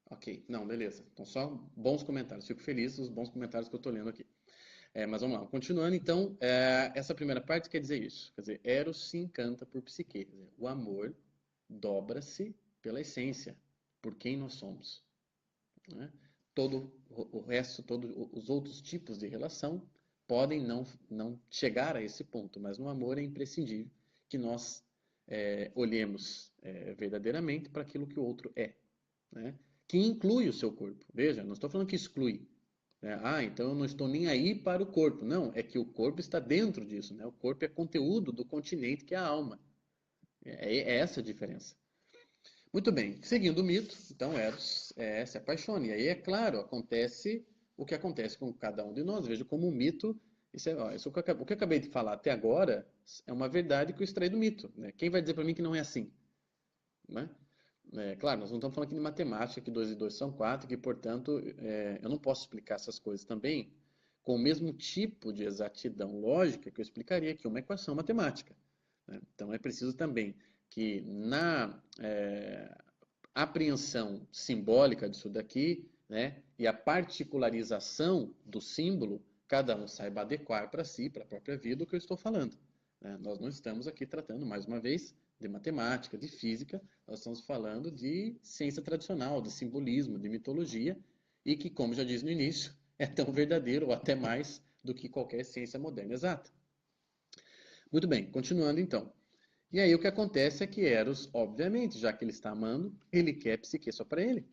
S1: Ok, não, beleza. Então, só bons comentários. Fico feliz dos bons comentários que eu estou lendo aqui. Mas vamos lá, continuando então, essa primeira parte quer dizer isso. Quer dizer, Eros se encanta por Psique. Quer dizer, o amor dobra-se pela essência, por quem nós somos, né? Todo o resto, todos os outros tipos de relação podem não chegar a esse ponto, mas no amor é imprescindível que nós olhemos verdadeiramente para aquilo que o outro é, né? Que inclui o seu corpo. Veja, não estou falando que exclui, né? Então eu não estou nem aí para o corpo. Não, é que o corpo está dentro disso, né? O corpo é conteúdo do continente que é a alma. É essa a diferença. Muito bem, seguindo o mito, então Eros se apaixona. E aí, é claro, acontece o que acontece com cada um de nós. Veja como o mito, isso que o que eu acabei de falar até agora é uma verdade que eu extraí do mito, né? Quem vai dizer para mim que não é assim, né? Claro, nós não estamos falando aqui de matemática, que 2 e 2 são 4, que, portanto, eu não posso explicar essas coisas também com o mesmo tipo de exatidão lógica que eu explicaria aqui uma equação matemática, né? Então, é preciso também que na apreensão simbólica disso daqui, né, e a particularização do símbolo, cada um saiba adequar para si, para a própria vida, o que eu estou falando, né? Nós não estamos aqui tratando, mais uma vez, de matemática, de física, nós estamos falando de ciência tradicional, de simbolismo, de mitologia, e que, como já disse no início, é tão verdadeiro ou até mais do que qualquer ciência moderna exata. Muito bem, continuando então. E aí o que acontece é que Eros, obviamente, já que ele está amando, ele quer Psique só para ele.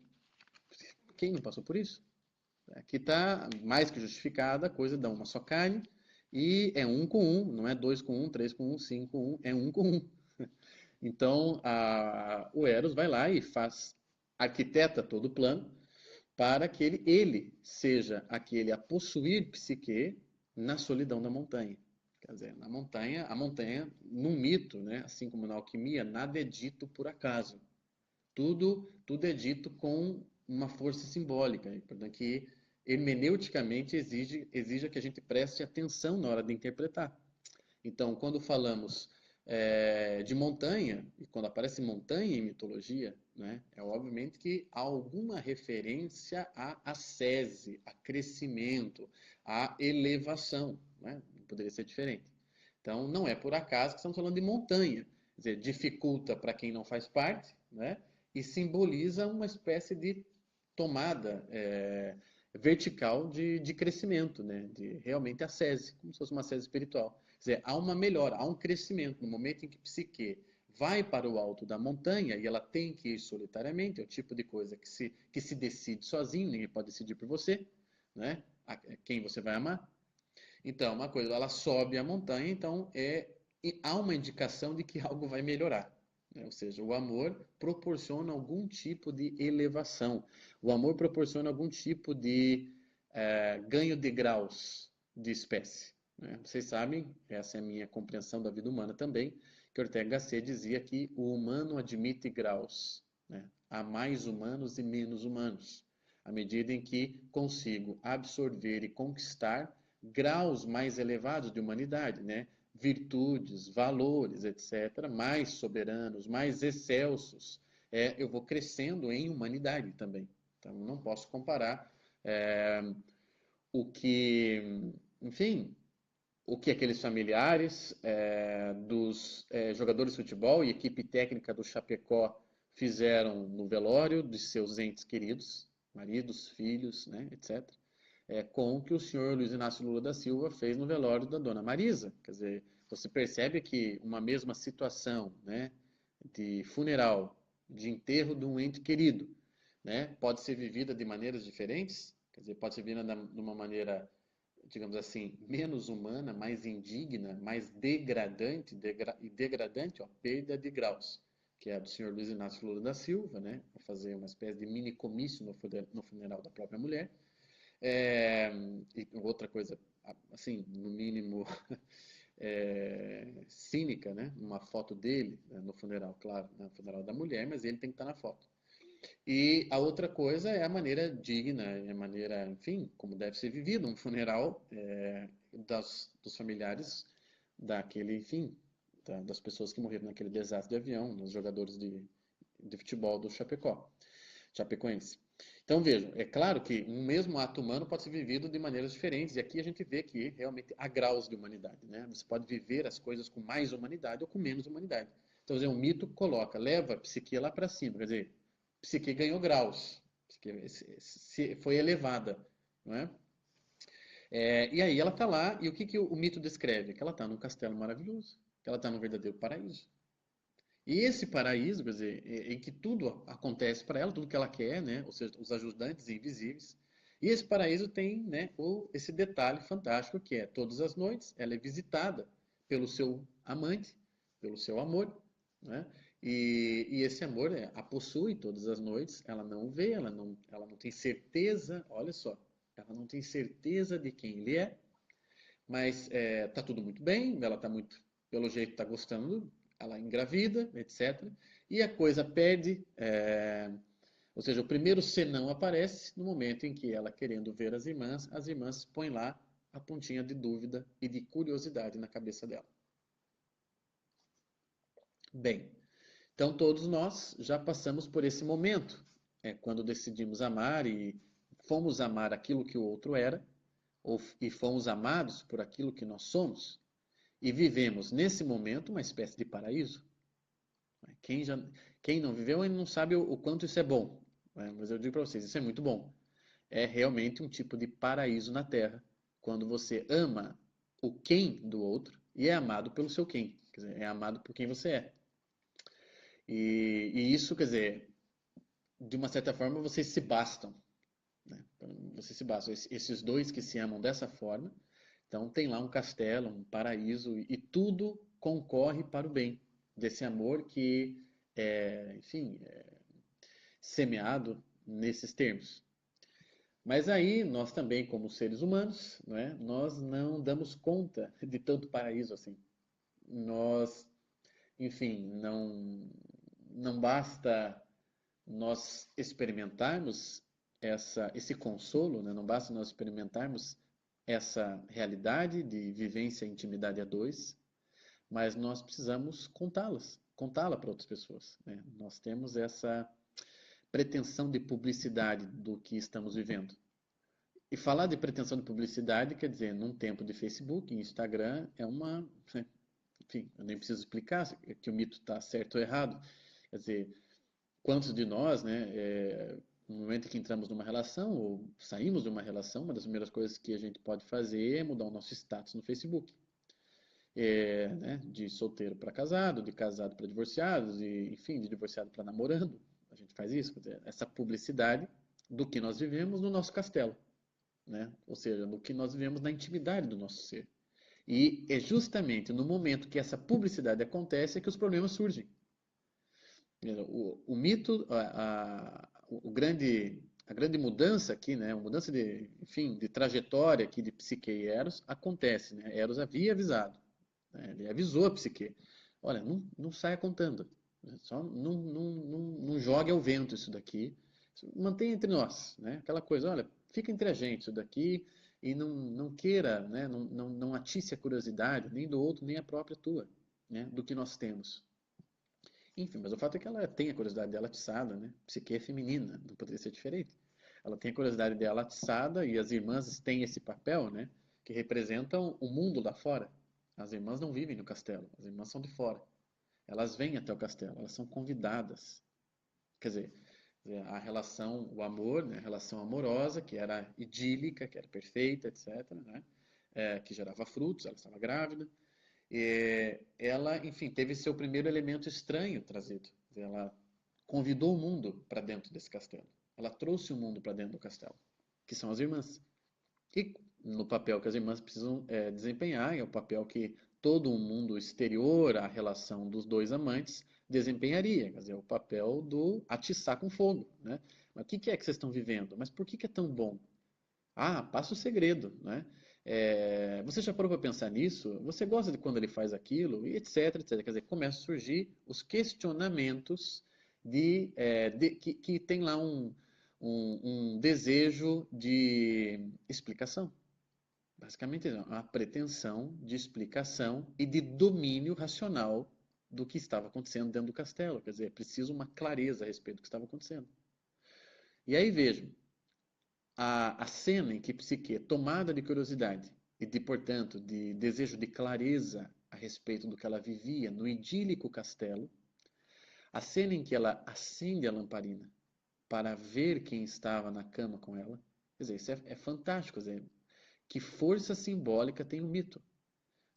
S1: Quem não passou por isso? Aqui está mais que justificada a coisa da uma só carne, e é um com um, não é dois com um, três com um, cinco com um, é um com um. Então o Eros vai lá e arquiteta todo o plano para que ele seja aquele a possuir Psique na solidão da montanha. Quer dizer, a montanha, num mito, né, assim como na alquimia, nada é dito por acaso. Tudo é dito com uma força simbólica, portanto, que hermeneuticamente exija que a gente preste atenção na hora de interpretar. Então, quando falamos de montanha, e quando aparece montanha em mitologia, né, é obviamente que há alguma referência à ascese, a crescimento, à elevação, né? Não poderia ser diferente. Então, não é por acaso que estamos falando de montanha. Quer dizer, dificulta para quem não faz parte, né? E simboliza uma espécie de tomada vertical de crescimento, né? De realmente ascese, como se fosse uma ascese espiritual. Quer dizer, há uma melhora, há um crescimento. No momento em que Psique vai para o alto da montanha e ela tem que ir solitariamente, é o tipo de coisa que se decide sozinho, ninguém pode decidir por você, né? Quem você vai amar. Então, uma coisa, ela sobe a montanha, então há uma indicação de que algo vai melhorar, né? Ou seja, o amor proporciona algum tipo de elevação, o amor proporciona algum tipo de ganho de graus de espécie, né? Vocês sabem, essa é a minha compreensão da vida humana também, que Ortega Gasset dizia que o humano admite graus, né? Há mais humanos e menos humanos, à medida em que consigo absorver e conquistar graus mais elevados de humanidade, né? Virtudes, valores, etc., mais soberanos, mais excelsos, eu vou crescendo em humanidade também. Então, não posso comparar o que, enfim, o que aqueles familiares dos jogadores de futebol e equipe técnica do Chapecó fizeram no velório de seus entes queridos, maridos, filhos, né, etc., com o que o senhor Luiz Inácio Lula da Silva fez no velório da dona Marisa. Quer dizer, você percebe que uma mesma situação, né, de funeral, de enterro de um ente querido, né, pode ser vivida de maneiras diferentes, quer dizer, pode ser vivida de uma maneira, digamos assim, menos humana, mais indigna, mais degradante, degradante, ó, perda de graus, que é a do senhor Luiz Inácio Lula da Silva, né, para fazer uma espécie de mini comício no funeral da própria mulher. E outra coisa, assim, no mínimo cínica, né? Uma foto dele, né, no funeral, claro, no funeral da mulher, mas ele tem que estar na foto. E a outra coisa é a maneira digna, é a maneira, enfim, como deve ser vivido um funeral dos familiares daquele, enfim, das pessoas que morreram naquele desastre de avião, dos jogadores de futebol do Chapecoense. Então vejam, é claro que um mesmo ato humano pode ser vivido de maneiras diferentes, e aqui a gente vê que realmente há graus de humanidade, né? Você pode viver as coisas com mais humanidade ou com menos humanidade. Então, o mito coloca, leva a psique lá para cima, quer dizer, psique ganhou graus, psique foi elevada, não é? E aí ela está lá, e o que o mito descreve? Que ela está num castelo maravilhoso, que ela está num verdadeiro paraíso. E esse paraíso, quer dizer, em que tudo acontece para ela, tudo que ela quer, né? Ou seja, os ajudantes invisíveis. E esse paraíso tem, né, esse detalhe fantástico que é todas as noites ela é visitada pelo seu amante, pelo seu amor, né? E esse amor a possui todas as noites, ela não o vê, ela não tem certeza, olha só, ela não tem certeza de quem ele é, mas tá tudo muito bem, ela tá muito, pelo jeito tá gostando, ela engravida, etc. E a coisa perde, ou seja, o primeiro senão aparece no momento em que ela, querendo ver as irmãs põem lá a pontinha de dúvida e de curiosidade na cabeça dela. Bem, então todos nós já passamos por esse momento, quando decidimos amar e fomos amar aquilo que o outro era, e fomos amados por aquilo que nós somos, e vivemos nesse momento uma espécie de paraíso. Quem, já, quem não viveu ainda não sabe o quanto isso é bom, né? Mas eu digo para vocês, isso é muito bom. É realmente um tipo de paraíso na Terra, quando você ama o quem do outro e é amado pelo seu quem, quer dizer, é amado por quem você é. E isso, quer dizer, de uma certa forma vocês se bastam, né? Vocês se bastam. Esses dois que se amam dessa forma, então tem lá um castelo, um paraíso, e tudo concorre para o bem desse amor que enfim, semeado nesses termos. Mas aí nós também, como seres humanos, né, nós não damos conta de tanto paraíso assim. Nós, enfim, não basta nós experimentarmos esse consolo, né? Não basta nós experimentarmos essa realidade de vivência e intimidade a dois, mas nós precisamos contá-la para outras pessoas, né? Nós temos essa pretensão de publicidade do que estamos vivendo. E falar de pretensão de publicidade quer dizer, num tempo de Facebook e Instagram, enfim, eu nem preciso explicar que o mito está certo ou errado. Quer dizer, quantos de nós, né, no momento em que entramos numa relação ou saímos de uma relação, uma das primeiras coisas que a gente pode fazer é mudar o nosso status no Facebook. Né, de solteiro para casado, de casado para divorciados, e, enfim, de divorciado para namorando. A gente faz isso, quer dizer, essa publicidade do que nós vivemos no nosso castelo, né? Ou seja, do que nós vivemos na intimidade do nosso ser. E é justamente no momento que essa publicidade acontece que os problemas surgem. O mito, a grande mudança aqui, né, a mudança de, enfim, de trajetória aqui de Psique e Eros acontece, né? Eros havia avisado, né? Ele avisou a Psique, olha, não saia contando, né? Só não jogue ao vento isso daqui, mantenha entre nós, né? Aquela coisa, olha, fica entre a gente isso daqui e não queira, né? Não atice a curiosidade nem do outro nem a própria tua, né? Do que nós temos. Enfim, mas o fato é que ela tem a curiosidade dela atiçada, né? Psique é feminina, não poderia ser diferente. Ela tem a curiosidade dela atiçada e as irmãs têm esse papel, né? que representam o mundo lá fora. As irmãs não vivem no castelo, as irmãs são de fora. Elas vêm até o castelo, elas são convidadas. Quer dizer, a relação, o amor, né, a relação amorosa, que era idílica, que era perfeita, etc., né, que gerava frutos, ela estava grávida. Ela, enfim, teve seu primeiro elemento estranho trazido. Ela convidou o mundo para dentro desse castelo. Ela trouxe o mundo para dentro do castelo, que são as irmãs. E no papel que as irmãs precisam desempenhar, é o papel que todo o mundo exterior à relação dos dois amantes desempenharia, quer dizer, o papel do atiçar com fogo, né? Mas o que é que vocês estão vivendo? Mas por que é tão bom? Ah, passa o segredo, né? Você já parou para pensar nisso? Você gosta de quando ele faz aquilo? E etc, etc. Quer dizer, começam a surgir os questionamentos que tem lá um desejo de explicação. Basicamente, é uma pretensão de explicação e de domínio racional do que estava acontecendo dentro do castelo. Quer dizer, é preciso uma clareza a respeito do que estava acontecendo. E aí vejam, a cena em que Psique é tomada de curiosidade e de, portanto, de desejo de clareza a respeito do que ela vivia no idílico castelo, a cena em que ela acende a lamparina para ver quem estava na cama com ela, quer dizer, isso é fantástico. Quer dizer, que força simbólica tem o mito?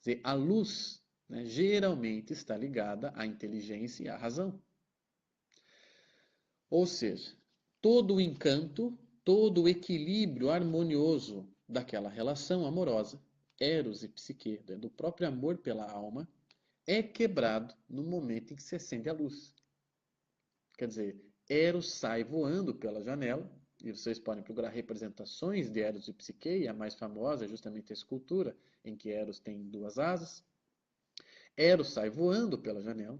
S1: Quer dizer, a luz, né, geralmente está ligada à inteligência e à razão. Ou seja, todo o encanto, todo o equilíbrio harmonioso daquela relação amorosa, Eros e Psique, do próprio amor pela alma, é quebrado no momento em que se acende a luz. Quer dizer, Eros sai voando pela janela, e vocês podem procurar representações de Eros e Psique, e a mais famosa é justamente a escultura em que Eros tem duas asas. Eros sai voando pela janela,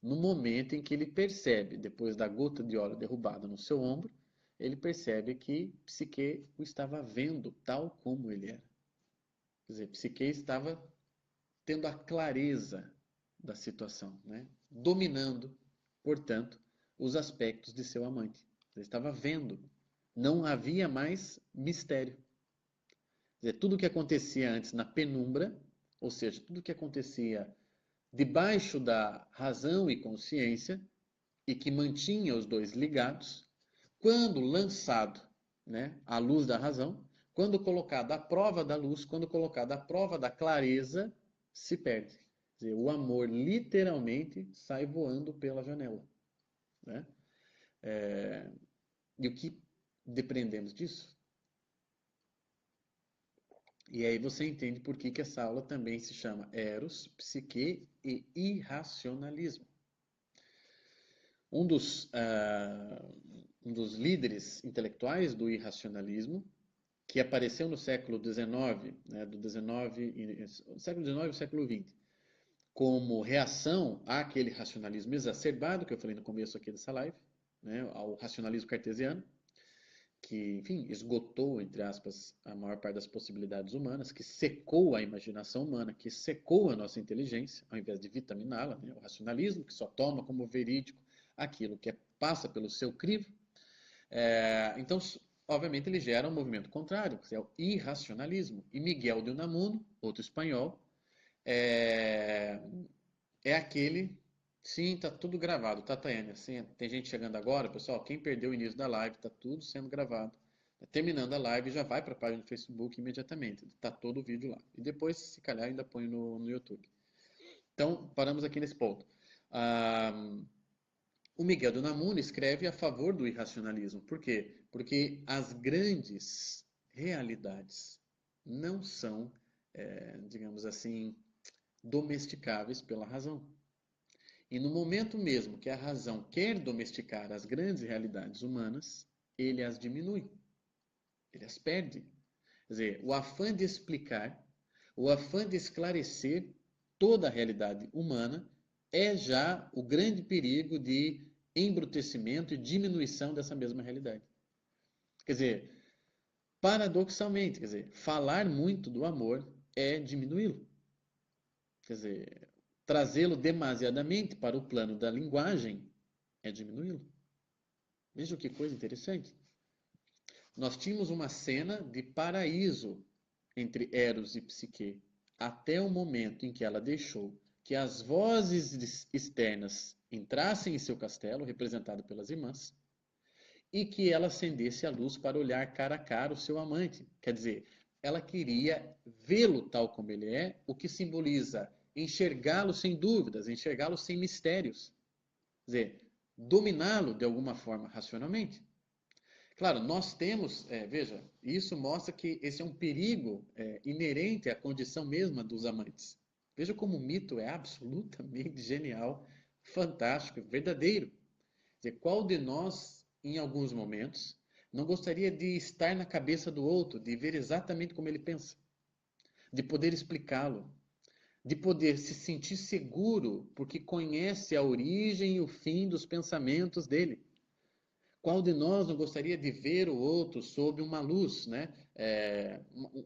S1: no momento em que ele percebe, depois da gota de óleo derrubada no seu ombro, ele percebe que Psique o estava vendo tal como ele era. Quer dizer, Psique estava tendo a clareza da situação, né? Dominando, portanto, os aspectos de seu amante. Ele estava vendo. Não havia mais mistério. Quer dizer, tudo o que acontecia antes na penumbra, ou seja, tudo o que acontecia debaixo da razão e consciência, e que mantinha os dois ligados, quando lançado, né, à luz da razão, quando colocado à prova da luz, quando colocado à prova da clareza, se perde. Quer dizer, o amor literalmente sai voando pela janela. Né? E o que depreendemos disso? E aí você entende por que essa aula também se chama Eros, Psique e Irracionalismo. Um dos líderes intelectuais do irracionalismo, que apareceu no século XIX, né, século XIX e século XX, como reação àquele racionalismo exacerbado que eu falei no começo aqui dessa live, né, ao racionalismo cartesiano, que, enfim, esgotou, entre aspas, a maior parte das possibilidades humanas, que secou a imaginação humana, que secou a nossa inteligência, ao invés de vitaminá-la, né? O racionalismo, que só toma como verídico aquilo que passa pelo seu crivo. Então, obviamente, ele gera um movimento contrário, que é o irracionalismo. E Miguel de Unamuno, outro espanhol, é aquele. Sim, tá tudo gravado, tá, Tayane? Assim, tem gente chegando agora, pessoal. Quem perdeu o início da live, tá tudo sendo gravado. Terminando a live, já vai para a página do Facebook imediatamente. Tá todo o vídeo lá. E depois, se calhar, ainda põe no YouTube. Então, paramos aqui nesse ponto. O Miguel de Unamuno escreve a favor do irracionalismo. Por quê? Porque as grandes realidades não são, digamos assim, domesticáveis pela razão. E no momento mesmo que a razão quer domesticar as grandes realidades humanas, ele as diminui, ele as perde. Quer dizer, o afã de explicar, o afã de esclarecer toda a realidade humana é já o grande perigo de embrutecimento e diminuição dessa mesma realidade. Quer dizer, paradoxalmente, quer dizer, falar muito do amor é diminuí-lo. Quer dizer, trazê-lo demasiadamente para o plano da linguagem é diminuí-lo. Veja que coisa interessante. Nós tínhamos uma cena de paraíso entre Eros e Psique, até o momento em que ela deixou que as vozes externas entrassem em seu castelo, representado pelas irmãs, e que ela acendesse a luz para olhar cara a cara o seu amante. Quer dizer, ela queria vê-lo tal como ele é, o que simboliza enxergá-lo sem dúvidas, enxergá-lo sem mistérios. Quer dizer, dominá-lo de alguma forma racionalmente. Claro, nós temos, veja, isso mostra que esse é um perigo inerente à condição mesma dos amantes. Veja como o mito é absolutamente genial, fantástico, verdadeiro. Quer dizer, qual de nós, em alguns momentos, não gostaria de estar na cabeça do outro, de ver exatamente como ele pensa, de poder explicá-lo, de poder se sentir seguro porque conhece a origem e o fim dos pensamentos dele? Qual de nós não gostaria de ver o outro sob uma luz, né?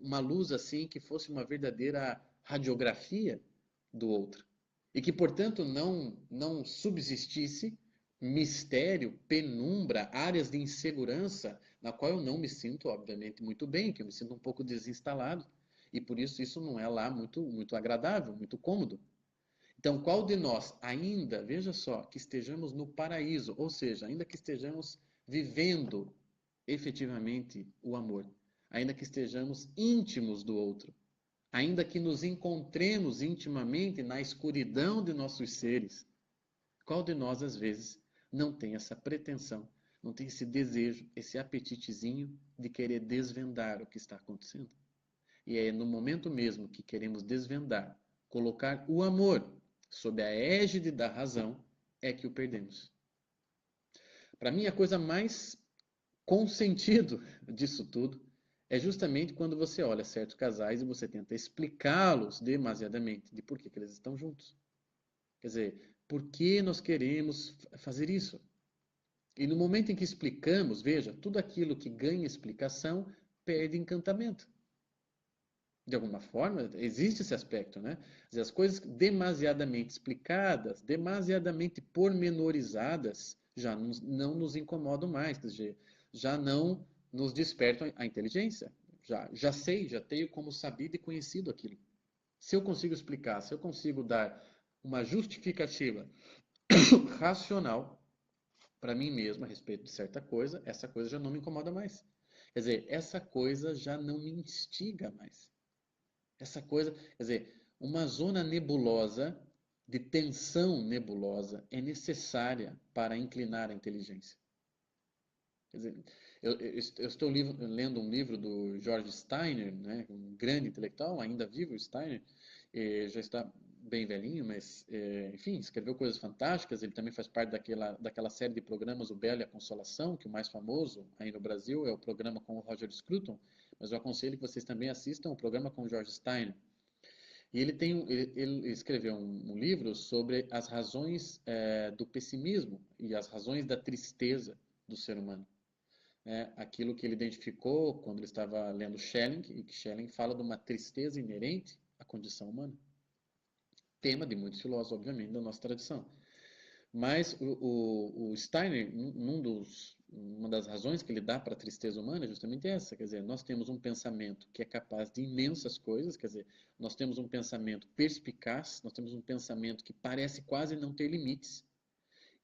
S1: Uma luz assim que fosse uma verdadeira radiografia do outro. E que, portanto, não subsistisse mistério, penumbra, áreas de insegurança, na qual eu não me sinto, obviamente, muito bem, que eu me sinto um pouco desinstalado. E por isso não é lá muito agradável, muito cômodo. Então, qual de nós ainda, veja só, que estejamos no paraíso, ou seja, ainda que estejamos vivendo efetivamente o amor, ainda que estejamos íntimos do outro, ainda que nos encontremos intimamente na escuridão de nossos seres, qual de nós, às vezes, não tem essa pretensão, não tem esse desejo, esse apetitezinho de querer desvendar o que está acontecendo? E é no momento mesmo que queremos desvendar, colocar o amor sob a égide da razão, é que o perdemos. Para mim, a coisa mais com sentido disso tudo é justamente quando você olha certos casais e você tenta explicá-los demasiadamente de por que eles estão juntos. Quer dizer, por que nós queremos fazer isso? E no momento em que explicamos, veja, tudo aquilo que ganha explicação perde encantamento. De alguma forma, existe esse aspecto, né? Quer dizer, as coisas demasiadamente explicadas, demasiadamente pormenorizadas, já não nos incomodam mais, quer dizer, já não nos despertam a inteligência. Já sei, já tenho como sabido e conhecido aquilo. Se eu consigo explicar, se eu consigo dar uma justificativa racional para mim mesmo a respeito de certa coisa, essa coisa já não me incomoda mais. Quer dizer, essa coisa já não me instiga mais. Essa coisa, quer dizer, uma zona nebulosa, de tensão nebulosa, é necessária para inclinar a inteligência. Quer dizer, eu estou lendo um livro do George Steiner, né, um grande intelectual, ainda vivo, o Steiner, já está bem velhinho, mas, enfim, escreveu coisas fantásticas. Ele também faz parte daquela série de programas, O Belo e a Consolação, que o mais famoso aí no Brasil é o programa com o Roger Scruton, mas eu aconselho que vocês também assistam o programa com o George Steiner. E ele escreveu um livro sobre as razões do pessimismo e as razões da tristeza do ser humano. Aquilo que ele identificou quando ele estava lendo Schelling, e que Schelling fala de uma tristeza inerente à condição humana. Tema de muitos filósofos, obviamente, da nossa tradição. Mas o Steiner, uma das razões que ele dá para a tristeza humana é justamente essa, quer dizer, nós temos um pensamento que é capaz de imensas coisas, quer dizer, nós temos um pensamento perspicaz, nós temos um pensamento que parece quase não ter limites,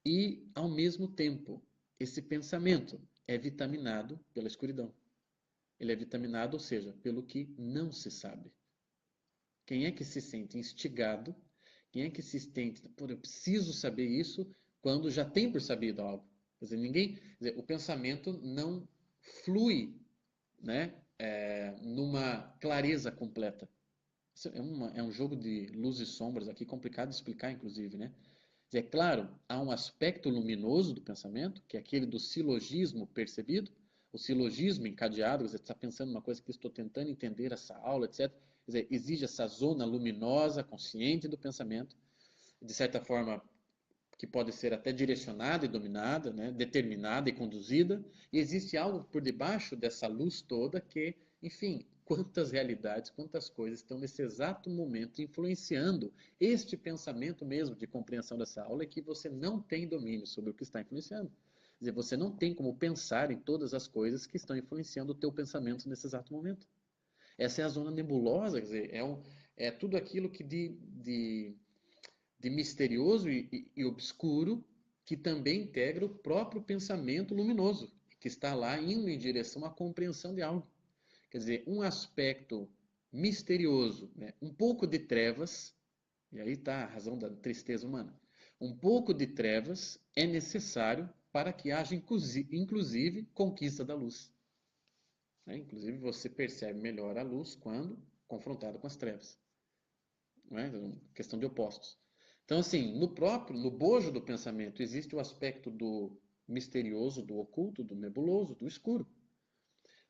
S1: e, ao mesmo tempo, esse pensamento é vitaminado pela escuridão. Ele é vitaminado, ou seja, pelo que não se sabe. Quem é que se sente instigado? Quem é que se sente, pô, eu preciso saber isso, quando já tem por sabido algo? Quer dizer, quer dizer, o pensamento não flui, né, numa clareza completa. É um jogo de luz e sombras aqui, complicado de explicar, inclusive, né? É claro, há um aspecto luminoso do pensamento, que é aquele do silogismo percebido, o silogismo encadeado, você está pensando uma coisa que estou tentando entender essa aula, etc. Quer dizer, exige essa zona luminosa, consciente do pensamento, de certa forma que pode ser até direcionada e dominada, né, determinada e conduzida, e existe algo por debaixo dessa luz toda que, enfim, quantas realidades, quantas coisas estão nesse exato momento influenciando este pensamento mesmo de compreensão dessa aula, e que você não tem domínio sobre o que está influenciando. Quer dizer, você não tem como pensar em todas as coisas que estão influenciando o teu pensamento nesse exato momento. Essa é a zona nebulosa, quer dizer, é tudo aquilo que de misterioso e obscuro que também integra o próprio pensamento luminoso, que está lá indo em direção à compreensão de algo. Quer dizer, um aspecto misterioso, né? Um pouco de trevas, e aí está a razão da tristeza humana. Um pouco de trevas é necessário para que haja, inclusive, conquista da luz. Né? Inclusive, você percebe melhor a luz quando confrontado com as trevas. Não é? Questão de opostos. Então, assim, no bojo do pensamento, existe o aspecto do misterioso, do oculto, do nebuloso, do escuro.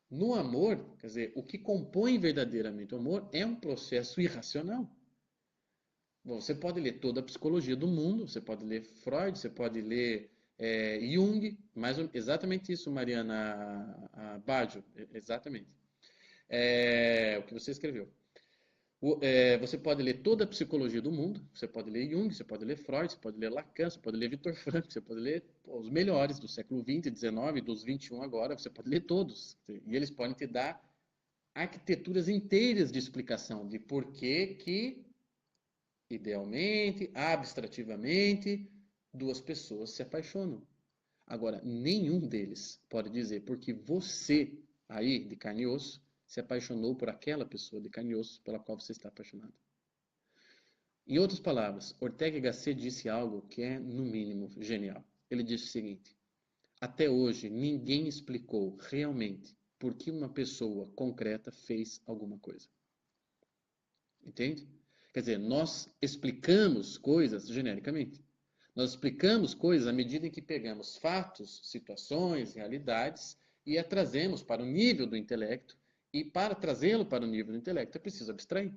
S1: No amor, quer dizer, o que compõe verdadeiramente o amor é um processo irracional. Bom, você pode ler toda a psicologia do mundo, você pode ler Freud, você pode ler Jung, exatamente isso, Mariana Baggio, exatamente. O que você escreveu. Você pode ler toda a psicologia do mundo, você pode ler Jung, você pode ler Freud, você pode ler Lacan, você pode ler Viktor Frankl, você pode ler os melhores do século XX, XIX, dos XXI agora, você pode ler todos. E eles podem te dar arquiteturas inteiras de explicação de por que idealmente, abstrativamente, duas pessoas se apaixonam. Agora, nenhum deles pode dizer porque você, aí, de carne e osso, se apaixonou por aquela pessoa de carne e osso pela qual você está apaixonado. Em outras palavras, Ortega y Gasset disse algo que é, no mínimo, genial. Ele disse o seguinte: até hoje, ninguém explicou realmente por que uma pessoa concreta fez alguma coisa. Entende? Quer dizer, nós explicamos coisas genericamente. Nós explicamos coisas à medida em que pegamos fatos, situações, realidades e a trazemos para o nível do intelecto. E para trazê-lo para o nível do intelecto é preciso abstrair.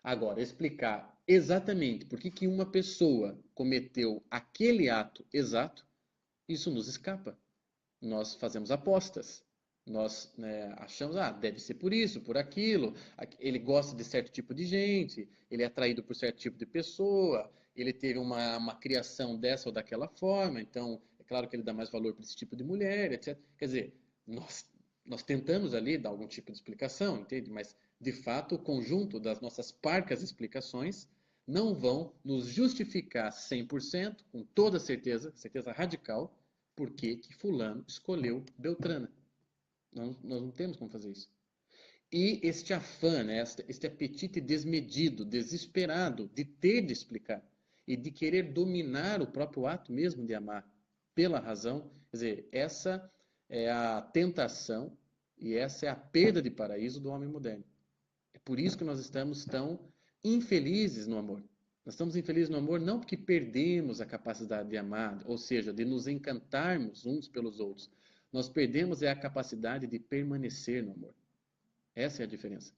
S1: Agora, explicar exatamente por que uma pessoa cometeu aquele ato exato, isso nos escapa. Nós fazemos apostas. Nós, né, achamos, deve ser por isso, por aquilo. Ele gosta de certo tipo de gente, ele é atraído por certo tipo de pessoa, ele teve uma criação dessa ou daquela forma, então é claro que ele dá mais valor para esse tipo de mulher, etc. Quer dizer, nós tentamos ali dar algum tipo de explicação, entende? Mas, de fato, o conjunto das nossas parcas explicações não vão nos justificar 100%, com toda certeza, certeza radical, por que fulano escolheu Beltrana. Nós não temos como fazer isso. E este afã, né, este apetite desmedido, desesperado de ter de explicar e de querer dominar o próprio ato mesmo de amar pela razão, quer dizer, essa é a tentação e essa é a perda de paraíso do homem moderno. É por isso que nós estamos tão infelizes no amor. Nós estamos infelizes no amor não porque perdemos a capacidade de amar, ou seja, de nos encantarmos uns pelos outros. Nós perdemos a capacidade de permanecer no amor. Essa é a diferença.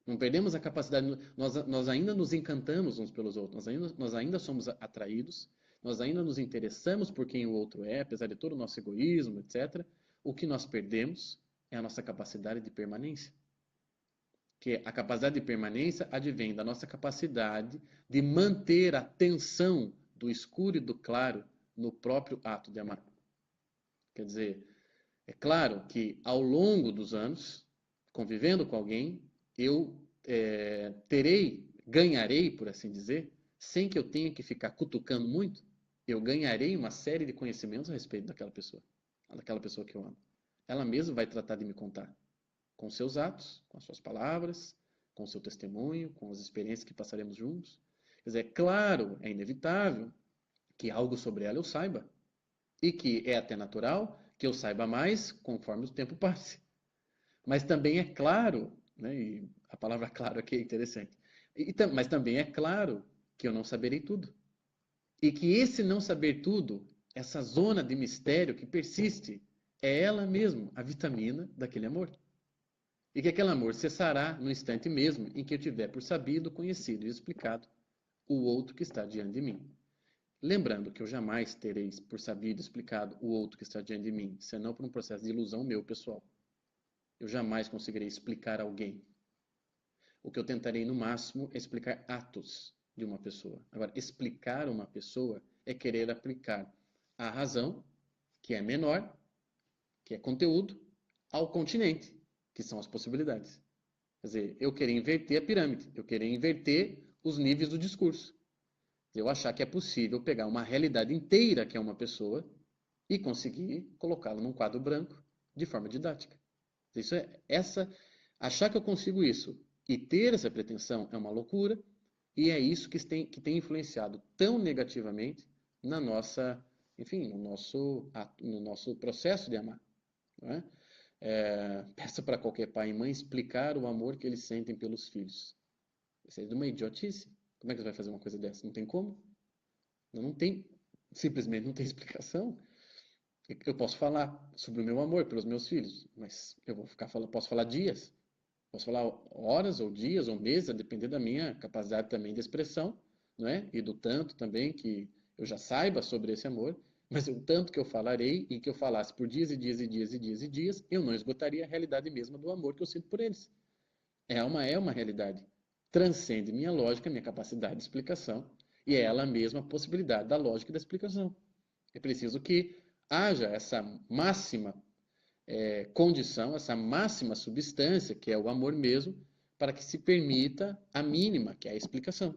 S1: Não perdemos a capacidade, nós ainda nos encantamos uns pelos outros, nós ainda somos atraídos, nós ainda nos interessamos por quem o outro é, apesar de todo o nosso egoísmo, etc. O que nós perdemos é a nossa capacidade de permanência. Que a capacidade de permanência advém da nossa capacidade de manter a tensão do escuro e do claro no próprio ato de amar. Quer dizer, é claro que ao longo dos anos, convivendo com alguém, eu ganharei, por assim dizer, sem que eu tenha que ficar cutucando muito, eu ganharei uma série de conhecimentos a respeito daquela pessoa que eu amo. Ela mesma vai tratar de me contar com seus atos, com as suas palavras, com o seu testemunho, com as experiências que passaremos juntos. Quer dizer, é claro, é inevitável que algo sobre ela eu saiba. E que é até natural que eu saiba mais conforme o tempo passe. Mas também é claro, né, e a palavra claro aqui é interessante, mas também é claro que eu não saberei tudo. E que esse não saber tudo, essa zona de mistério que persiste, é ela mesma, a vitamina daquele amor. E que aquele amor cessará no instante mesmo em que eu tiver por sabido, conhecido e explicado o outro que está diante de mim. Lembrando que eu jamais terei por sabido e explicado o outro que está diante de mim, senão por um processo de ilusão meu pessoal. Eu jamais conseguirei explicar alguém. O que eu tentarei no máximo é explicar atos de uma pessoa. Agora, explicar uma pessoa é querer aplicar a razão, que é menor, que é conteúdo, ao continente, que são as possibilidades. Quer dizer, eu querer inverter a pirâmide, eu querer inverter os níveis do discurso. Eu achar que é possível pegar uma realidade inteira que é uma pessoa e conseguir colocá-la num quadro branco de forma didática. Isso é essa achar que eu consigo isso e ter essa pretensão é uma loucura e é isso que tem influenciado tão negativamente na nossa, enfim, no nosso processo de amar. Não é? Peça para qualquer pai e mãe explicar o amor que eles sentem pelos filhos. Isso é de uma idiotice. Como é que você vai fazer uma coisa dessa? Não tem como. Não tem, simplesmente não tem explicação. Eu posso falar sobre o meu amor pelos meus filhos, mas eu vou ficar falando, posso falar dias, posso falar horas ou dias ou meses, a depender da minha capacidade também de expressão, não é? E do tanto também que eu já saiba sobre esse amor, mas o tanto que eu falarei e que eu falasse por dias e dias e dias e dias e dias, eu não esgotaria a realidade mesma do amor que eu sinto por eles. É uma realidade. Transcende minha lógica, minha capacidade de explicação, e é ela mesma a possibilidade da lógica e da explicação. É preciso que haja essa máxima condição, essa máxima substância, que é o amor mesmo, para que se permita a mínima, que é a explicação.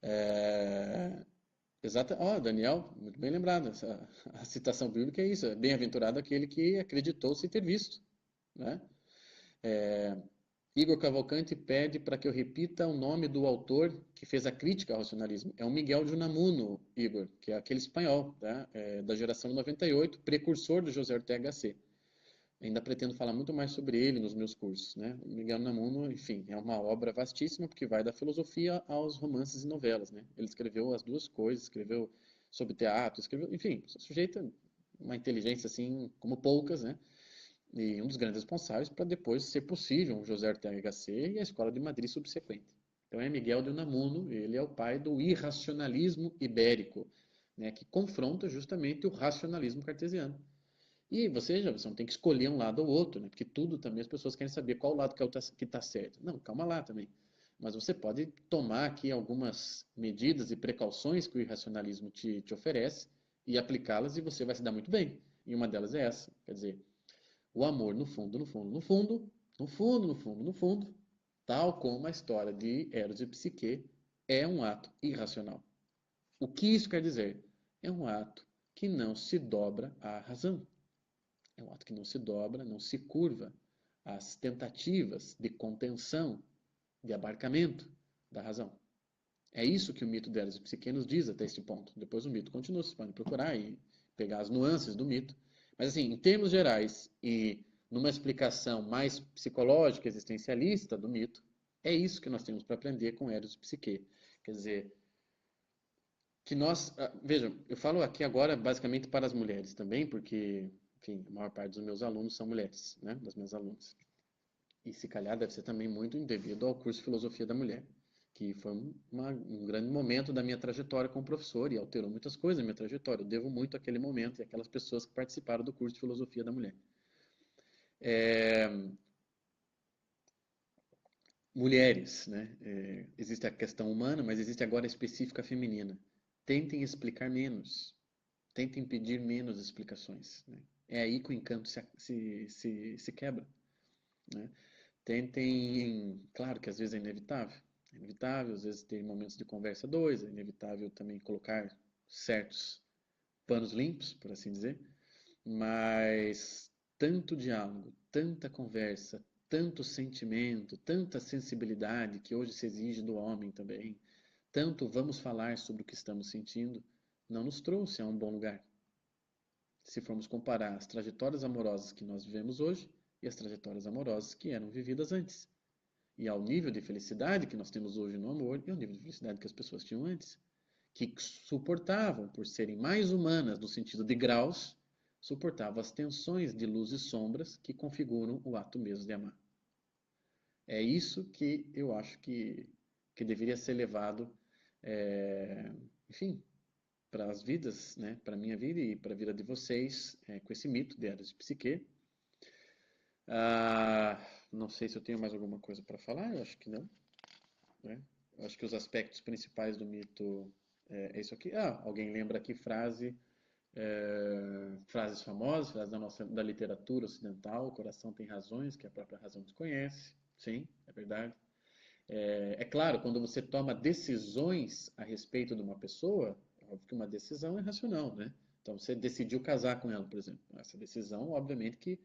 S1: É, exata, ó, Daniel, muito bem lembrado, a citação bíblica é isso, é bem-aventurado aquele que acreditou sem ter visto, né? Igor Cavalcante pede para que eu repita o nome do autor que fez a crítica ao racionalismo. É o Miguel de Unamuno, Igor, que é aquele espanhol, tá? Da geração 98, precursor do José Ortega Gasset. Ainda pretendo falar muito mais sobre ele nos meus cursos, né? O Miguel de Unamuno, enfim, é uma obra vastíssima porque vai da filosofia aos romances e novelas, né? Ele escreveu as duas coisas, escreveu sobre teatro, escreveu, enfim, sujeita uma inteligência assim como poucas, né? E um dos grandes responsáveis para depois ser possível um José Ortega Gasset e a Escola de Madrid subsequente. Então é Miguel de Unamuno, ele é o pai do irracionalismo ibérico, né, que confronta justamente o racionalismo cartesiano. E você não tem que escolher um lado ou outro, né, porque tudo também as pessoas querem saber qual lado que está certo. Não, calma lá também. Mas você pode tomar aqui algumas medidas e precauções que o irracionalismo te oferece e aplicá-las e você vai se dar muito bem. E uma delas é essa, quer dizer, o amor, no fundo, no fundo, no fundo, no fundo, no fundo, no fundo, tal como a história de Eros e Psique, é um ato irracional. O que isso quer dizer? É um ato que não se dobra à razão. É um ato que não se dobra, não se curva às tentativas de contenção, de abarcamento da razão. É isso que o mito de Eros e Psique nos diz até este ponto. Depois o mito continua, vocês podem procurar e pegar as nuances do mito. Mas assim, em termos gerais e numa explicação mais psicológica, existencialista do mito, é isso que nós temos para aprender com Eros e Psique. Quer dizer, que nós, vejam, eu falo aqui agora basicamente para as mulheres também, porque, enfim, a maior parte dos meus alunos são mulheres, né, das minhas alunas. E se calhar deve ser também muito devido ao curso de Filosofia da Mulher, que foi um grande momento da minha trajetória como professor e alterou muitas coisas na minha trajetória. Eu devo muito àquele momento e àquelas pessoas que participaram do curso de Filosofia da Mulher. É, mulheres, né? Existe a questão humana, mas existe agora a específica feminina. Tentem explicar menos. Tentem pedir menos explicações. Né? É aí que o encanto se quebra. Né? Tentem, claro que às vezes é inevitável, às vezes ter momentos de conversa dois, é inevitável também colocar certos panos limpos, por assim dizer, mas tanto diálogo, tanta conversa, tanto sentimento, tanta sensibilidade que hoje se exige do homem também, tanto vamos falar sobre o que estamos sentindo, não nos trouxe a um bom lugar. Se formos comparar as trajetórias amorosas que nós vivemos hoje e as trajetórias amorosas que eram vividas antes. E ao nível de felicidade que nós temos hoje no amor e ao nível de felicidade que as pessoas tinham antes. Que suportavam, por serem mais humanas no sentido de graus, suportavam as tensões de luz e sombras que configuram o ato mesmo de amar. É isso que eu acho que deveria ser levado, enfim, para as vidas, né, para a minha vida e para a vida de vocês, com esse mito de Eros e Psique. Ah, não sei se eu tenho mais alguma coisa para falar, eu acho que não. Né? Eu acho que os aspectos principais do mito é isso aqui. Ah, alguém lembra aqui frases famosas, frases da literatura ocidental, o coração tem razões que a própria razão desconhece. sim, é verdade. É claro, quando você toma decisões a respeito de uma pessoa, é óbvio que uma decisão é racional, né? Então, você decidiu casar com ela, por exemplo. Essa decisão, obviamente, que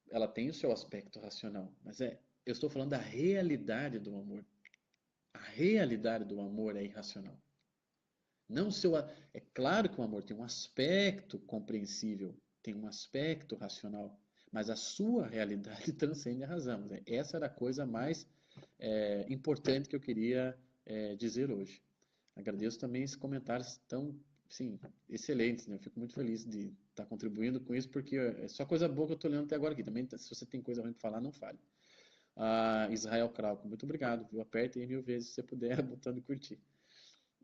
S1: ela tem o seu aspecto racional, mas eu estou falando da realidade do amor. A realidade do amor é irracional. Não o seu, é claro que o amor tem um aspecto compreensível, tem um aspecto racional, mas a sua realidade transcende a razão. Essa era a coisa mais importante que eu queria dizer hoje. Agradeço também esses comentários tão, sim, excelentes, né? Eu fico muito feliz de estar contribuindo com isso, porque é só coisa boa que eu estou lendo até agora aqui. Também, se você tem coisa ruim para falar, não fale. Israel Krauco, muito obrigado, viu? Aperte aí 1000 vezes se você puder, botando curtir.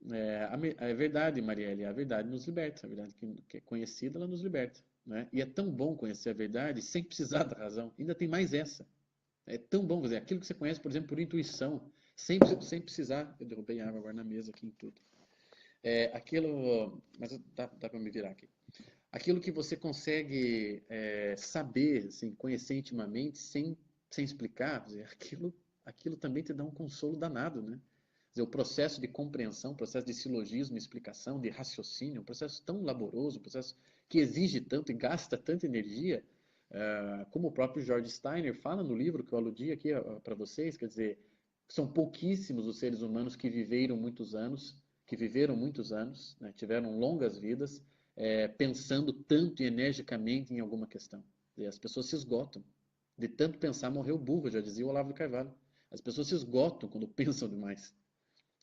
S1: É verdade, Marielle, a verdade nos liberta. A verdade que é conhecida, ela nos liberta. Né? E é tão bom conhecer a verdade sem precisar da razão. Ainda tem mais essa. É tão bom fazer aquilo que você conhece, por exemplo, por intuição, sem precisar. Eu derrubei água agora na mesa aqui em tudo. Mas dá para me virar aqui. Aquilo que você consegue saber, assim, conhecer intimamente, sem explicar, dizer, aquilo também te dá um consolo danado, né? Quer dizer, o processo de compreensão, o processo de silogismo, explicação, de raciocínio, um processo tão laboroso, um processo que exige tanto e gasta tanta energia, como o próprio George Steiner fala no livro que eu aludi aqui para vocês, quer dizer, são pouquíssimos os seres humanos que viveram muitos anos, né, tiveram longas vidas, pensando tanto e energicamente em alguma questão. E as pessoas se esgotam. De tanto pensar, morreu burro, já dizia o Olavo de Carvalho. As pessoas se esgotam quando pensam demais.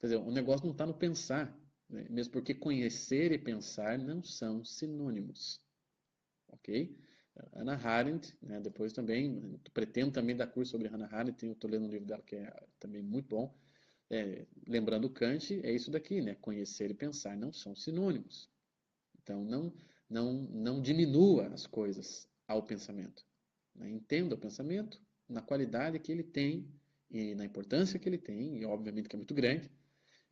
S1: Quer dizer, o negócio não está no pensar, né? Mesmo porque conhecer e pensar não são sinônimos, ok? Hannah Arendt, né, depois também, pretendo também dar curso sobre Hannah Arendt, estou lendo um livro dela que é também muito bom. Lembrando Kant, é isso daqui, né? Conhecer e pensar não são sinônimos. Então, não diminua as coisas ao pensamento. Né? Entenda o pensamento na qualidade que ele tem e na importância que ele tem, e obviamente que é muito grande,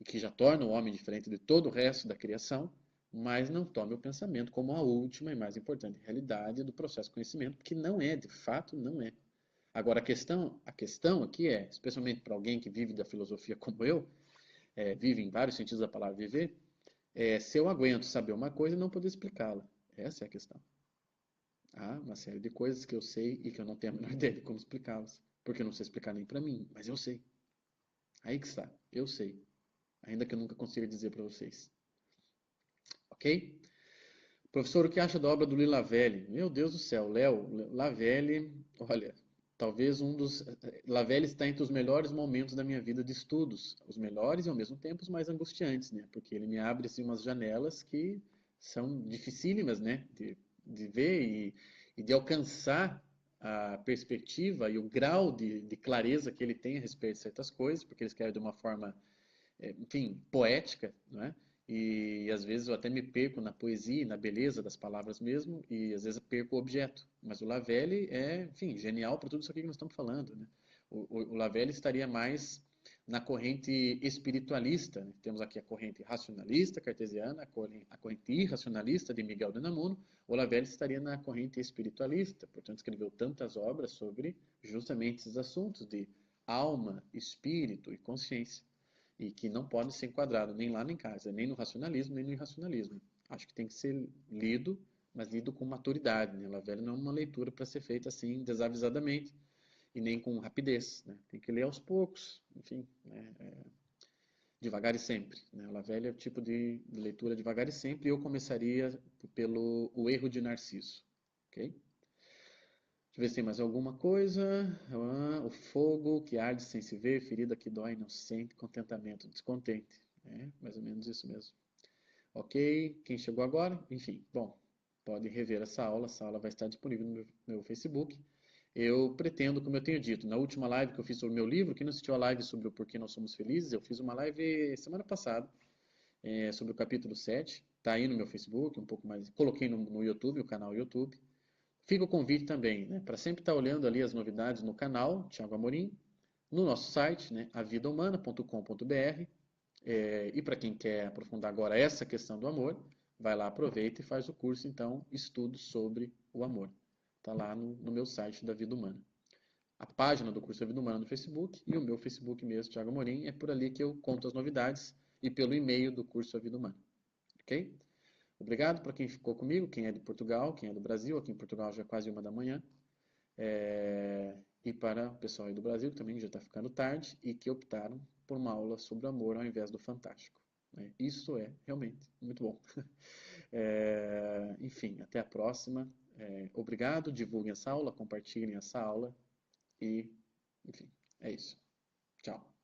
S1: e que já torna o homem diferente de todo o resto da criação, mas não tome o pensamento como a última e mais importante realidade do processo de conhecimento, que não é, de fato, não é. Agora, a questão aqui é, especialmente para alguém que vive da filosofia como eu, vive em vários sentidos da palavra viver, se eu aguento saber uma coisa e não poder explicá-la. Essa é a questão. Há uma série de coisas que eu sei e que eu não tenho a menor ideia de como explicá-las, porque eu não sei explicar nem para mim, mas eu sei. Aí que está, eu sei, ainda que eu nunca consiga dizer para vocês. Ok? Professor, o que acha da obra do Lila Lavelli? Meu Deus do céu, Léo, Lavelli, olha, talvez Lavelli está entre os melhores momentos da minha vida de estudos. Os melhores e ao mesmo tempo os mais angustiantes, né? Porque ele me abre assim, umas janelas que são dificílimas, né? De ver e de alcançar a perspectiva e o grau de clareza que ele tem a respeito de certas coisas, porque ele escreve de uma forma enfim, poética, não é? E às vezes eu até me perco na poesia, na beleza das palavras mesmo, e às vezes perco o objeto. Mas o Lavelli é, enfim, genial para tudo isso aqui que nós estamos falando, né? O Lavelli estaria mais na corrente espiritualista, né? Temos aqui a corrente racionalista cartesiana, a corrente irracionalista de Miguel de Unamuno. O Lavelli estaria na corrente espiritualista, portanto escreveu tantas obras sobre justamente esses assuntos de alma, espírito e consciência e que não pode ser enquadrado nem lá nem cá, nem no racionalismo, nem no irracionalismo. Acho que tem que ser lido, mas lido com maturidade. Né? Lavelli não é uma leitura para ser feita assim desavisadamente e nem com rapidez. Né? Tem que ler aos poucos, enfim, né? Devagar e sempre. Né? Lavelli é o tipo de leitura devagar e sempre, e eu começaria pelo O Erro de Narciso. Ok? Deixa eu ver se tem mais alguma coisa. O fogo que arde sem se ver, ferida que dói não sente, contentamento, descontente. É mais ou menos isso mesmo. Ok, quem chegou agora? Enfim, bom, pode rever essa aula vai estar disponível no meu Facebook. Eu pretendo, como eu tenho dito, na última live que eu fiz sobre o meu livro, quem não assistiu a live sobre o Porquê Nós Somos Felizes, eu fiz uma live semana passada sobre o capítulo 7. Está aí no meu Facebook, um pouco mais. Coloquei no YouTube, o canal YouTube. Fica o convite também, né, para sempre estar olhando ali as novidades no canal, Thiago Amorim, no nosso site, né, avidahumana.com.br, e para quem quer aprofundar agora essa questão do amor, vai lá, aproveita e faz o curso, então, Estudos sobre o Amor. Está lá no meu site da Vida Humana. a página do curso A Vida Humana no Facebook e o meu Facebook mesmo, Thiago Amorim. É por ali que eu conto as novidades e pelo e-mail do curso A Vida Humana. Ok? Obrigado para quem ficou comigo, quem é de Portugal, quem é do Brasil. Aqui em Portugal já é quase 1 da manhã. E para o pessoal aí do Brasil, que também já está ficando tarde, e que optaram por uma aula sobre amor ao invés do fantástico. Isso é realmente muito bom. Enfim, até a próxima. Obrigado, divulguem essa aula, compartilhem essa aula e, enfim, é isso. Tchau.